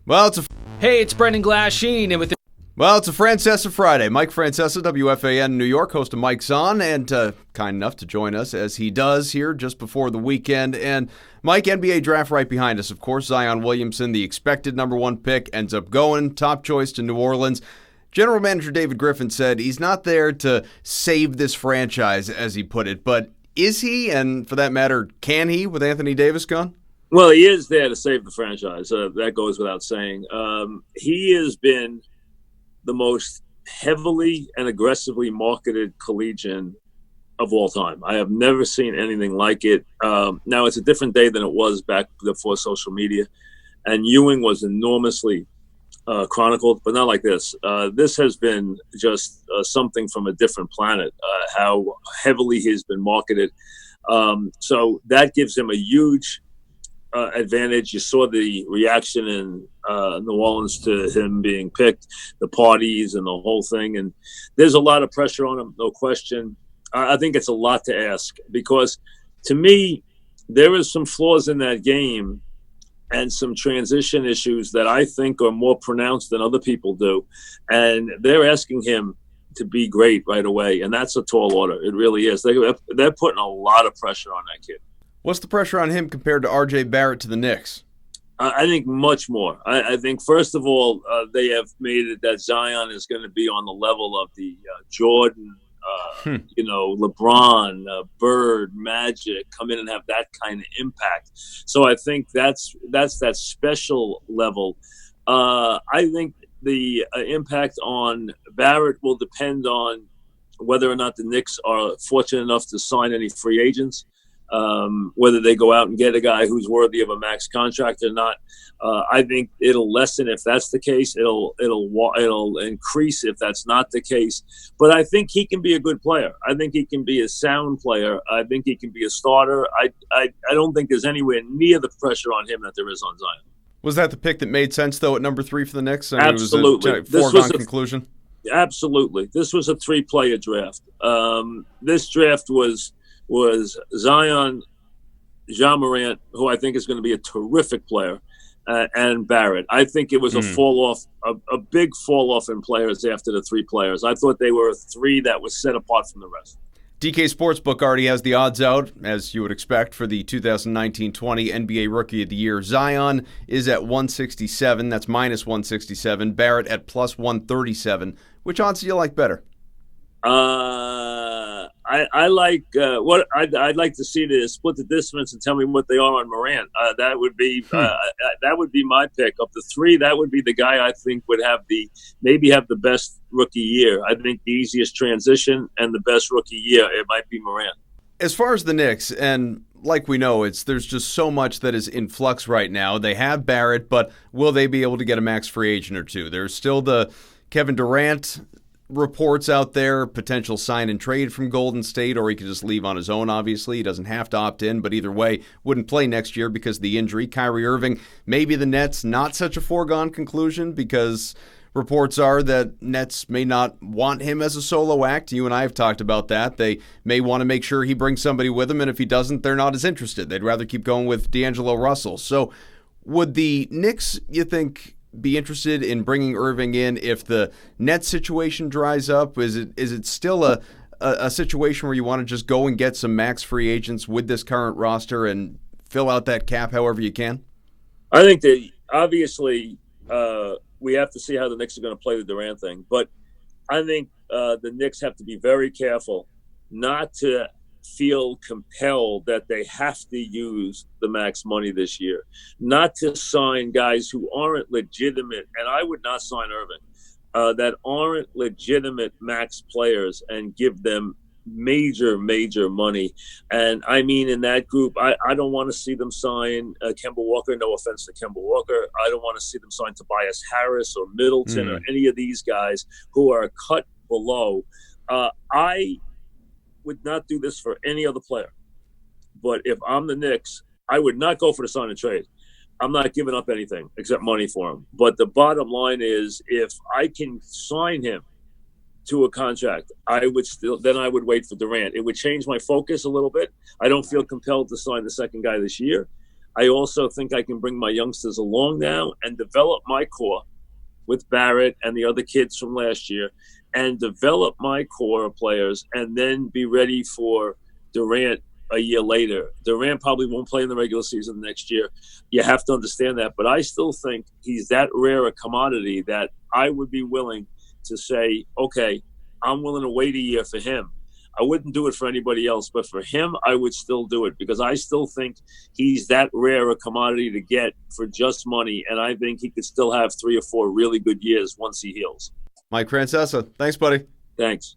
Well, Hey, it's Brendan Glasheen, and with Well, it's a Francesa Friday. Mike Francesa, WFAN New York, host of Mike's On, and kind enough to join us as he does here just before the weekend. And Mike, NBA draft right behind us. Of course, Zion Williamson, the expected number one pick, ends up going top choice to New Orleans. General Manager David Griffin said he's not there to save this franchise, as he put it, but is he? And for that matter, can he with Anthony Davis gone? Well, he is there to save the franchise. That goes without saying. He has been the most heavily and aggressively marketed collegian of all time. I have never seen anything like it. Now, it's a different day than it was back before social media, and Ewing was enormously chronicled, but not like this. This has been just something from a different planet, how heavily he's been marketed. So that gives him a huge advantage. You saw the reaction in New Orleans to him being picked, the parties and the whole thing. And there's a lot of pressure on him, no question. I think it's a lot to ask because, to me, there is some flaws in that game and some transition issues that I think are more pronounced than other people do. And they're asking him to be great right away. And that's a tall order. It really is. They're putting a lot of pressure on that kid. What's the pressure on him compared to R.J. Barrett to the Knicks? I think much more. I think, first of all, they have made it that Zion is going to be on the level of the Jordan, LeBron, Bird, Magic, come in and have that kind of impact. So I think that's that special level. I think the impact on Barrett will depend on whether or not the Knicks are fortunate enough to sign any free agents. Whether they go out and get a guy who's worthy of a max contract or not. I think it'll lessen if that's the case. It'll increase if that's not the case. But I think he can be a good player. I think he can be a sound player. I think he can be a starter. I don't think there's anywhere near the pressure on him that there is on Zion. Was that the pick that made sense, though, at number 3 for the Knicks? Absolutely. It was a foregone conclusion? Absolutely. This was a 3-player draft. This draft was Zion, Ja Morant, who I think is going to be a terrific player, and Barrett. I think it was a big fall off in players after the 3 players. I thought they were 3 that was set apart from the rest. DK Sportsbook already has the odds out, as you would expect, for the 2019-20 NBA Rookie of the Year. Zion is at 167. That's minus 167. Barrett at plus 137. Which odds do you like better? I like what I'd like to see to split the distance and tell me what they are on Morant. That would be my pick of the 3. That would be the guy I think would have the best rookie year. I think the easiest transition and the best rookie year, it might be Morant. As far as the Knicks, and like we know, there's just so much that is in flux right now. They have Barrett, but will they be able to get a max free agent or two? There's still the Kevin Durant reports out there, potential sign and trade from Golden State, or he could just leave on his own, obviously. He doesn't have to opt in, but either way, wouldn't play next year because of the injury. Kyrie Irving, maybe the Nets, not such a foregone conclusion because reports are that Nets may not want him as a solo act. You and I have talked about that. They may want to make sure he brings somebody with him, and if he doesn't, they're not as interested. They'd rather keep going with D'Angelo Russell. So would the Knicks, you think, be interested in bringing Irving in if the Nets situation dries up? Is it still a situation where you want to just go and get some max free agents with this current roster and fill out that cap however you can? I think that obviously we have to see how the Knicks are going to play the Durant thing, but I think the Knicks have to be very careful not to feel compelled that they have to use the max money this year, not to sign guys who aren't legitimate, and I would not sign Irving, that aren't legitimate max players and give them major money. And I mean, in that group, I don't want to see them sign Kemba Walker. No offense to Kemba Walker. I don't want to see them sign Tobias Harris or Middleton or any of these guys who are cut below. I would not do this for any other player. But if I'm the Knicks, I would not go for the sign and trade. I'm not giving up anything except money for him. But the bottom line is, if I can sign him to a contract, I would wait for Durant. It would change my focus a little bit. I don't feel compelled to sign the second guy this year. I also think I can bring my youngsters along now and develop my core with Barrett and the other kids from last year and develop my core of players and then be ready for Durant a year later. Durant probably won't play in the regular season next year. You have to understand that. But I still think he's that rare a commodity that I would be willing to say, okay, I'm willing to wait a year for him. I wouldn't do it for anybody else, but for him, I would still do it because I still think he's that rare a commodity to get for just money, and I think he could still have 3 or 4 really good years once he heals. Mike Francesa, thanks, buddy. Thanks.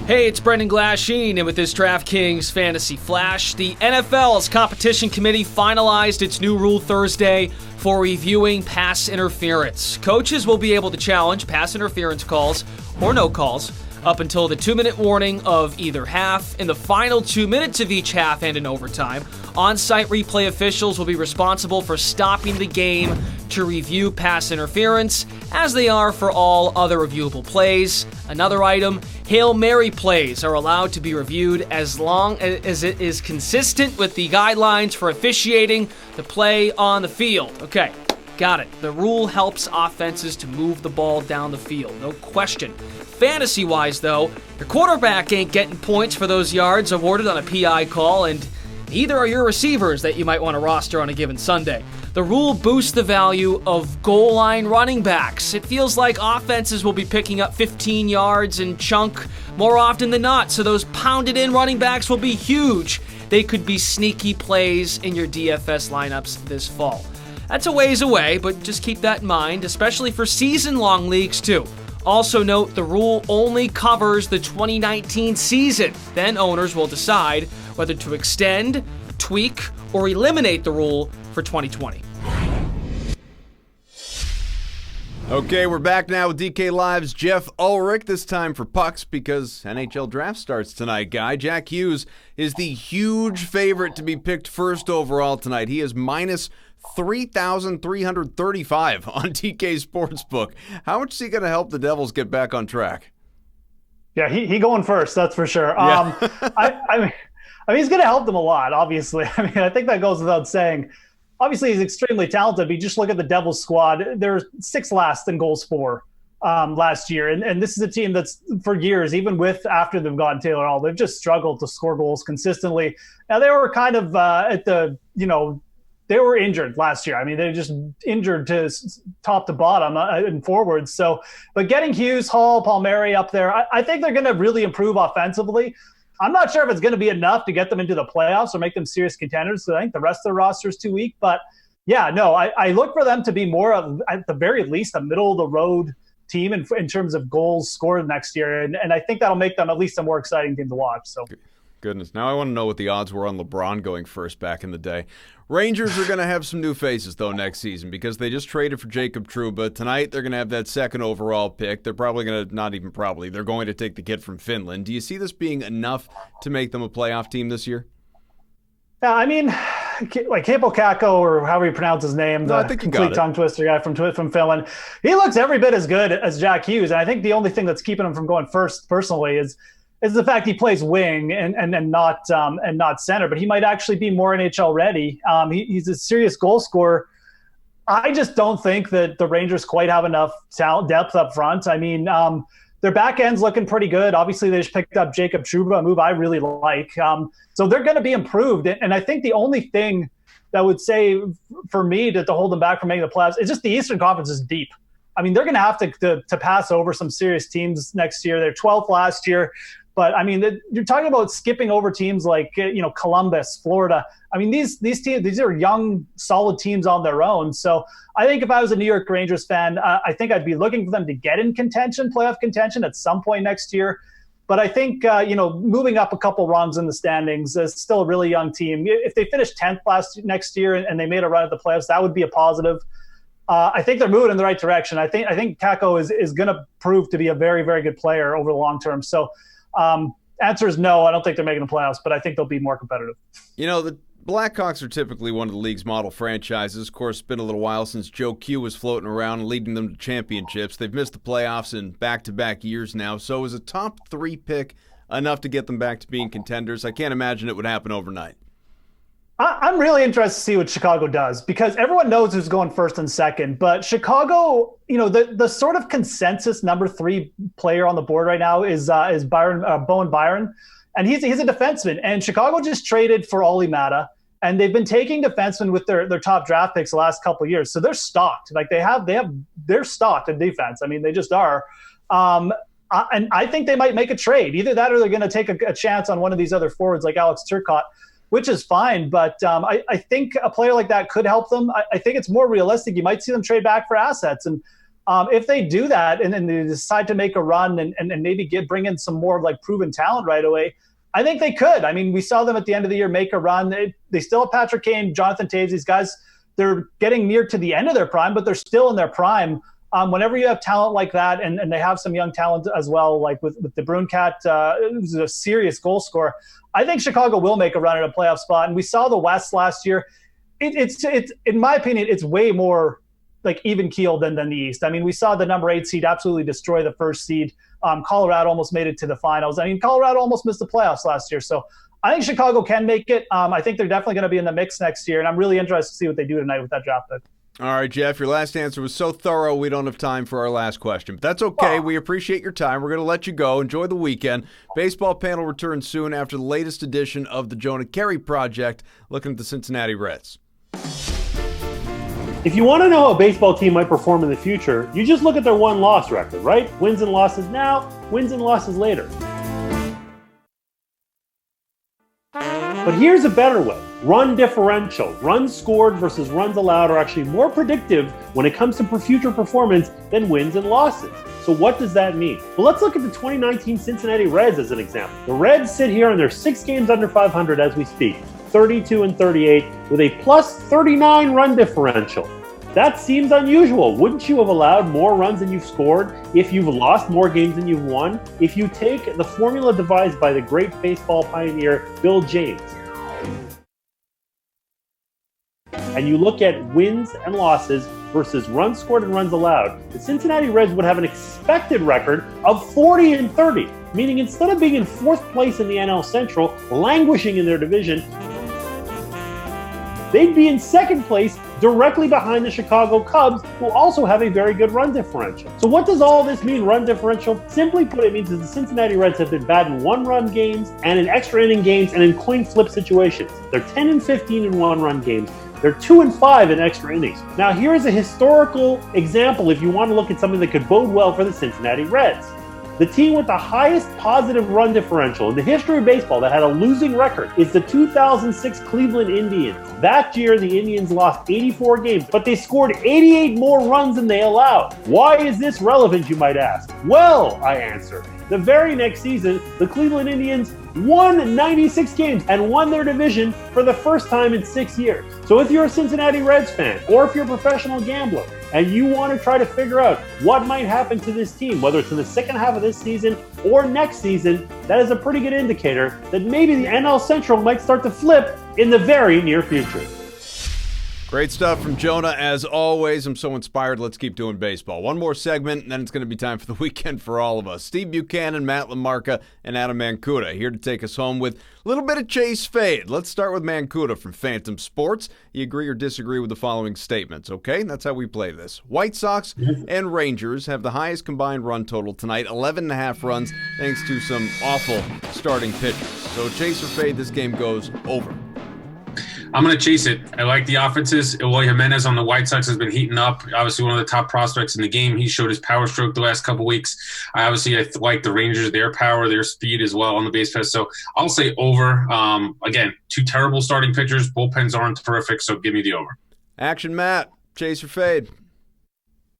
Hey, it's Brendan Glasheen, and with this DraftKings Fantasy Flash, the NFL's competition committee finalized its new rule Thursday for reviewing pass interference. Coaches will be able to challenge pass interference calls or no calls up until the 2-minute warning of either half. In the final 2 minutes of each half and in overtime, on-site replay officials will be responsible for stopping the game to review pass interference, as they are for all other reviewable plays. Another item, Hail Mary plays are allowed to be reviewed as long as it is consistent with the guidelines for officiating the play on the field. Okay, got it. The rule helps offenses to move the ball down the field, no question. Fantasy-wise, though, your quarterback ain't getting points for those yards awarded on a PI call, and neither are your receivers that you might want to roster on a given Sunday. The rule boosts the value of goal line running backs. It feels like offenses will be picking up 15 yards and chunk more often than not, so those pounded-in running backs will be huge. They could be sneaky plays in your DFS lineups this fall. That's a ways away, but just keep that in mind, especially for season-long leagues, too. Also note, the rule only covers the 2019 season. Then owners will decide whether to extend, tweak, or eliminate the rule for 2020. Okay, we're back now with DK Live's Jeff Ulrich, this time for pucks because NHL Draft starts tonight, guy. Jack Hughes is the huge favorite to be picked first overall tonight. He is minus 3,335 on DK Sportsbook. How much is he going to help the Devils get back on track? Yeah, he going first, that's for sure. Yeah. I mean, he's going to help them a lot, obviously. I mean, I think that goes without saying. Obviously, he's extremely talented, but you just look at the Devils squad. They're 6th last in goals for last year. And this is a team that's, for years, even after they've gotten Taylor Hall, they've just struggled to score goals consistently. Now, they were kind of they were injured last year. I mean, they just injured to top to bottom and forwards. So, but getting Hughes, Hall, Palmieri up there, I think they're going to really improve offensively. I'm not sure if it's going to be enough to get them into the playoffs or make them serious contenders. So I think the rest of the roster is too weak. But yeah, no, I look for them to be more of, at the very least, a middle-of-the-road team in terms of goals scored next year. And I think that'll make them at least a more exciting team to watch. So. Goodness. Now I want to know what the odds were on LeBron going first back in the day. Rangers are going to have some new faces, though, next season because they just traded for Jacob Trouba. Tonight they're going to have that 2nd overall pick. They're probably going to, not even probably, they're going to take the kid from Finland. Do you see this being enough to make them a playoff team this year? Yeah, I mean, like Capo Kakko, or however you pronounce his name, I think complete tongue twister guy from Finland. He looks every bit as good as Jack Hughes. And I think the only thing that's keeping him from going first personally is the fact he plays wing and not center, but he might actually be more NHL ready. He's a serious goal scorer. I just don't think that the Rangers quite have enough depth up front. I mean, their back end's looking pretty good. Obviously, they just picked up Jacob Trouba, a move I really like. So they're going to be improved. And I think the only thing that would say for me to hold them back from making the playoffs is just the Eastern Conference is deep. I mean, they're going to have to pass over some serious teams next year. They're 12th last year. But, I mean, you're talking about skipping over teams like, Columbus, Florida. I mean, these teams, these are young, solid teams on their own. So I think if I was a New York Rangers fan, I think I'd be looking for them to get in contention, playoff contention at some point next year. But I think, moving up a couple rungs in the standings is still a really young team. If they finish 10th next year and they made a run at the playoffs, that would be a positive. I think they're moving in the right direction. I think Kakko is going to prove to be a very, very good player over the long term. So, answer is no. I don't think they're making the playoffs, but I think they'll be more competitive. The Blackhawks are typically one of the league's model franchises. Of course, it's been a little while since Joe Q was floating around and leading them to championships. They've missed the playoffs in back-to-back years now. So is a top 3 pick enough to get them back to being contenders? I can't imagine it would happen overnight. I'm really interested to see what Chicago does because everyone knows who's going first and second. But Chicago, the sort of consensus number 3 player on the board right now is Bowen Byron, and he's a defenseman. And Chicago just traded for Olli Määttä, and they've been taking defensemen with their top draft picks the last couple of years. So they're stocked. Like they're stocked in defense. I mean, they just are. And I think they might make a trade. Either that or they're going to take a chance on one of these other forwards like Alex Turcotte, which is fine. But I think a player like that could help them. I think it's more realistic. You might see them trade back for assets. And if they do that and then they decide to make a run and maybe bring in some more like proven talent right away, I think they could. I mean, we saw them at the end of the year make a run. They still have Patrick Kane, Jonathan Toews. These guys, they're getting near to the end of their prime, but they're still in their prime. Whenever you have talent like that, and they have some young talent as well, like with the Bruncat, who's a serious goal scorer, I think Chicago will make a run at a playoff spot. And we saw the West last year. It's in my opinion, it's way more like even keeled than the East. I mean, we saw the number 8 seed absolutely destroy the first seed. Colorado almost made it to the finals. I mean, Colorado almost missed the playoffs last year. So I think Chicago can make it. I think they're definitely going to be in the mix next year. And I'm really interested to see what they do tonight with that draft pick. All right, Jeff, your last answer was so thorough we don't have time for our last question. But that's okay. We appreciate your time. We're going to let you go. Enjoy the weekend. Baseball panel returns soon after the latest edition of the Jonah Carey Project, looking at the Cincinnati Reds. If you want to know how a baseball team might perform in the future, you just look at their win-loss record, right? Wins and losses now, wins and losses later. But here's a better way. Run differential. Runs scored versus runs allowed are actually more predictive when it comes to future performance than wins and losses. So what does that mean? Well, let's look at the 2019 Cincinnati Reds as an example. The Reds sit here and they're 6 games under 500 as we speak, 32-38 with a plus 39 run differential. That seems unusual. Wouldn't you have allowed more runs than you've scored if you've lost more games than you've won? If you take the formula devised by the great baseball pioneer Bill James, and you look at wins and losses versus runs scored and runs allowed, the Cincinnati Reds would have an expected record of 40-30, meaning instead of being in 4th place in the NL Central, languishing in their division, they'd be in 2nd place directly behind the Chicago Cubs, who also have a very good run differential. So what does all this mean, run differential? Simply put, it means that the Cincinnati Reds have been bad in 1-run games and in extra inning games and in coin flip situations. They're 10-15 in 1-run games. They're 2-5 in extra innings. Now, here's a historical example if you want to look at something that could bode well for the Cincinnati Reds. The team with the highest positive run differential in the history of baseball that had a losing record is the 2006 Cleveland Indians. That year, the Indians lost 84 games, but they scored 88 more runs than they allowed. Why is this relevant, you might ask? Well, I answer. The very next season, the Cleveland Indians won 96 games and won their division for the first time in 6 years. So if you're a Cincinnati Reds fan, or if you're a professional gambler, and you want to try to figure out what might happen to this team, whether it's in the second half of this season or next season, that is a pretty good indicator that maybe the NL Central might start to flip in the very near future. Great stuff from Jonah, as always. I'm so inspired. Let's keep doing baseball. One more segment, and then it's going to be time for the weekend for all of us. Steve Buchanan, Matt LaMarca, and Adam Mancuda here to take us home with a little bit of Chase Fade. Let's start with Mancuda from Phantom Sports. You agree or disagree with the following statements, okay? That's how we play this. White Sox and Rangers have the highest combined run total tonight, 11.5 runs, thanks to some awful starting pitchers. So Chase or Fade, this game goes over. I'm going to chase it. I like the offenses. Eloy Jimenez on the White Sox has been heating up. Obviously, one of the top prospects in the game. He showed his power stroke the last couple weeks. I like the Rangers, their power, their speed as well on the base pass. So I'll say over. Again, 2 terrible starting pitchers. Bullpens aren't terrific, so give me the over. Action, Matt. Chase or fade?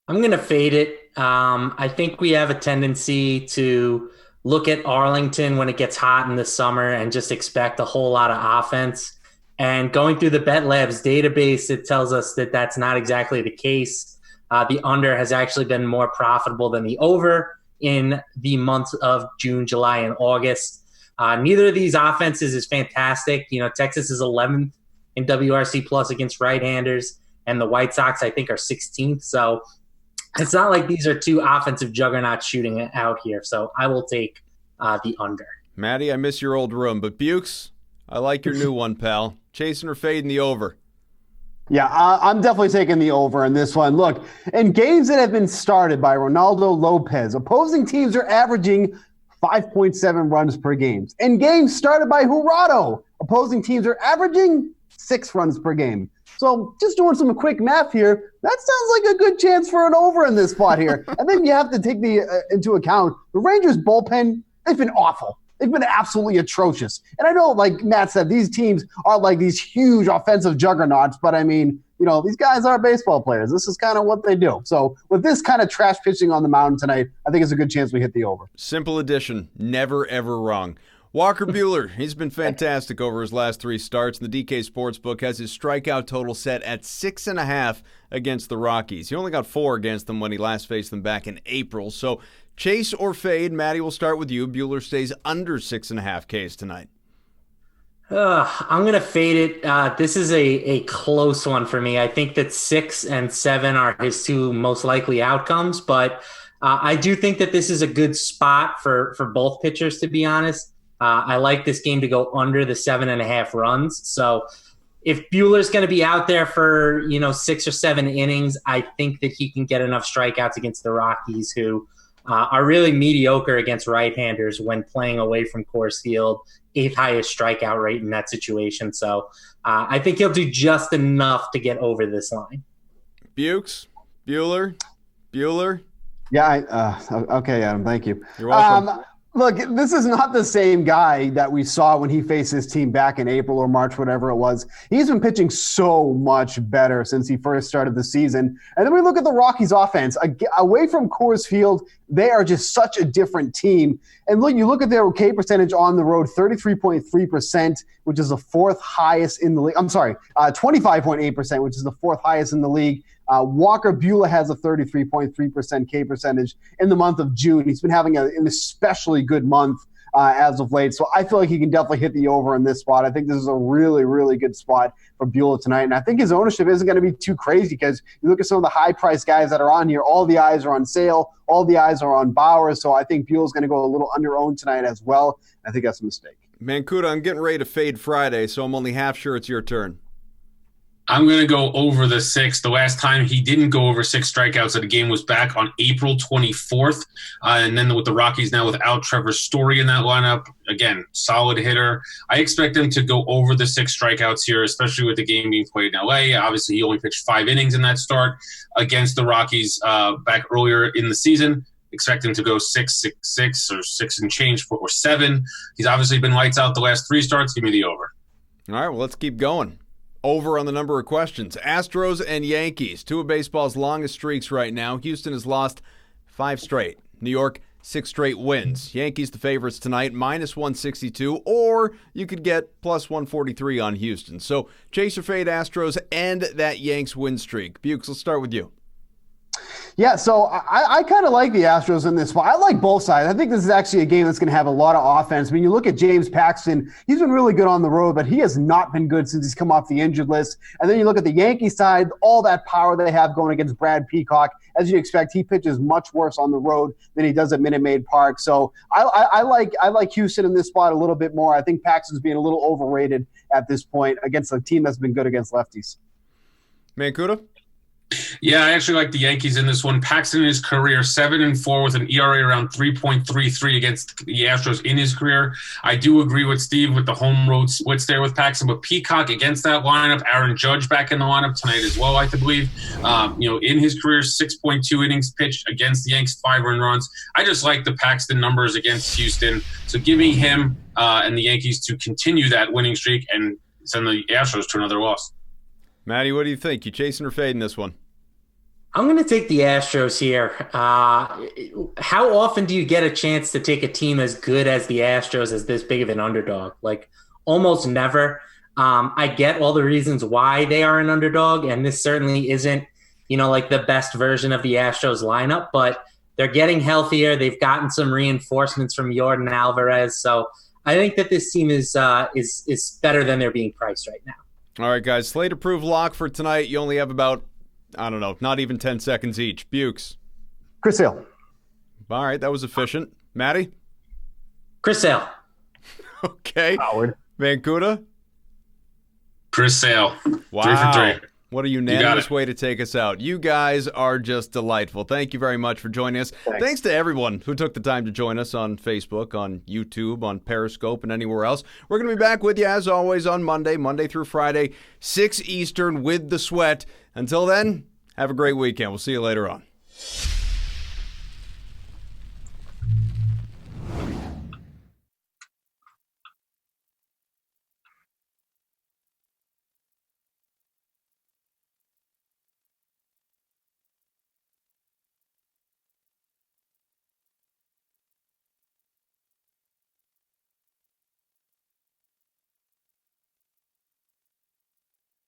I'm going to fade it. I think we have a tendency to look at Arlington when it gets hot in the summer and just expect a whole lot of offense. And going through the Bet Labs database, it tells us that that's not exactly the case. The under has actually been more profitable than the over in the months of June, July, and August. Neither of these offenses is fantastic. You know, Texas is 11th in WRC plus against right-handers, and the White Sox, I think, are 16th. So it's not like these are 2 offensive juggernauts shooting it out here. So I will take the under. Maddie, I miss your old room, but Bukes, I like your new one, pal. Chasing or fading the over? Yeah, I'm definitely taking the over in this one. Look, in games that have been started by Ronaldo Lopez, opposing teams are averaging 5.7 runs per game. In games started by Jurado, opposing teams are averaging 6 runs per game. So just doing some quick math here, that sounds like a good chance for an over in this spot here. And then you have to take into account the Rangers bullpen. They've been awful. They've been absolutely atrocious. And I know, like Matt said, these teams are like these huge offensive juggernauts, but I mean, these guys are baseball players. This is kind of what they do. So with this kind of trash pitching on the mound tonight, I think it's a good chance we hit the over. Simple addition. Never, ever wrong. Walker Buehler, he's been fantastic over his last 3 starts. And the DK Sportsbook has his strikeout total set at 6.5 against the Rockies. He only got 4 against them when he last faced them back in April. So chase or fade? Maddie, we'll start with you. Buehler stays under 6.5 Ks tonight. I'm going to fade it. This is a close one for me. I think that 6 and 7 are his 2 most likely outcomes, but I do think that this is a good spot for both pitchers, to be honest. I like this game to go under the 7.5 runs. So if Buehler's going to be out there for, 6 or 7 innings, I think that he can get enough strikeouts against the Rockies, who are really mediocre against right-handers when playing away from Coors Field, 8th highest strikeout rate in that situation. So I think he'll do just enough to get over this line. Bukes? Buehler? Yeah, okay, Adam, thank you. You're welcome. Look, this is not the same guy that we saw when he faced his team back in April or March, whatever it was. He's been pitching so much better since he first started the season. And then we look at the Rockies' offense. Away from Coors Field, they are just such a different team. And look, you look at their K percentage on the road, 33.3%, which is the 4th highest in the league. 25.8%, which is the 4th highest in the league. Walker Buehler has a 33.3% K percentage in the month of June. He's been having an especially good month as of late. So I feel like he can definitely hit the over in this spot. I think this is a really, really good spot for Buehler tonight. And I think his ownership isn't going to be too crazy because you look at some of the high-priced guys that are on here, all the eyes are on Sale, all the eyes are on Bauer. So I think Buehler's going to go a little under-owned tonight as well. I think that's a mistake. Mancuda, I'm getting ready to fade Friday, so I'm only half sure it's your turn. I'm going to go over the 6. The last time he didn't go over 6 strikeouts at a game was back on April 24th. And then with the Rockies now without Trevor Story in that lineup, again, solid hitter. I expect him to go over the 6 strikeouts here, especially with the game being played in LA. Obviously, he only pitched 5 innings in that start against the Rockies back earlier in the season. Expect him to go 6, 6, 6, or 6 and change, or 7. He's obviously been lights out the last 3 starts. Give me the over. All right, well, let's keep going. Over on the number of questions. Astros and Yankees, 2 of baseball's longest streaks right now. Houston has lost 5 straight. New York, 6 straight wins. Yankees the favorites tonight, -162, or you could get +143 on Houston. So chase or fade Astros and that Yanks win streak. Bukes, let's start with you. Yeah, so I kind of like the Astros in this spot. I like both sides. I think this is actually a game that's going to have a lot of offense. I mean, you look at James Paxton, he's been really good on the road, but he has not been good since he's come off the injured list. And then you look at the Yankee side, all that power they have going against Brad Peacock. As you expect, he pitches much worse on the road than he does at Minute Maid Park. So I like Houston in this spot a little bit more. I think Paxton's being a little overrated at this point against a team that's been good against lefties. Mancuda? Yeah, I actually like the Yankees in this one. Paxton in his career, 7-4 with an ERA around 3.33 against the Astros in his career. I do agree with Steve with the home road splits there with Paxton, but Peacock against that lineup, Aaron Judge back in the lineup tonight as well, I believe. In his career, 6.2 innings pitched against the Yanks, 5 earned runs. I just like the Paxton numbers against Houston. So give me him and the Yankees to continue that winning streak and send the Astros to another loss. Maddie, what do you think? You chasing or fading this one? I'm going to take the Astros here. How often do you get a chance to take a team as good as the Astros as this big of an underdog? Like, almost never. I get all the reasons why they are an underdog, and this certainly isn't, like the best version of the Astros lineup, but they're getting healthier. They've gotten some reinforcements from Yordan Alvarez. So I think that this team is better than they're being priced right now. All right, guys, slate approved lock for tonight. You only have about, not even 10 seconds each. Bukes. Chris Sale. All right, that was efficient. Maddie? Chris Sale. Okay. Howard. Mancuda? Chris Sale. Wow. 3 for 3. What a unanimous way to take us out. You guys are just delightful. Thank you very much for joining us. Thanks to everyone who took the time to join us on Facebook, on YouTube, on Periscope, and anywhere else. We're going to be back with you, as always, on Monday through Friday, 6 Eastern with The Sweat. Until then, have a great weekend. We'll see you later on.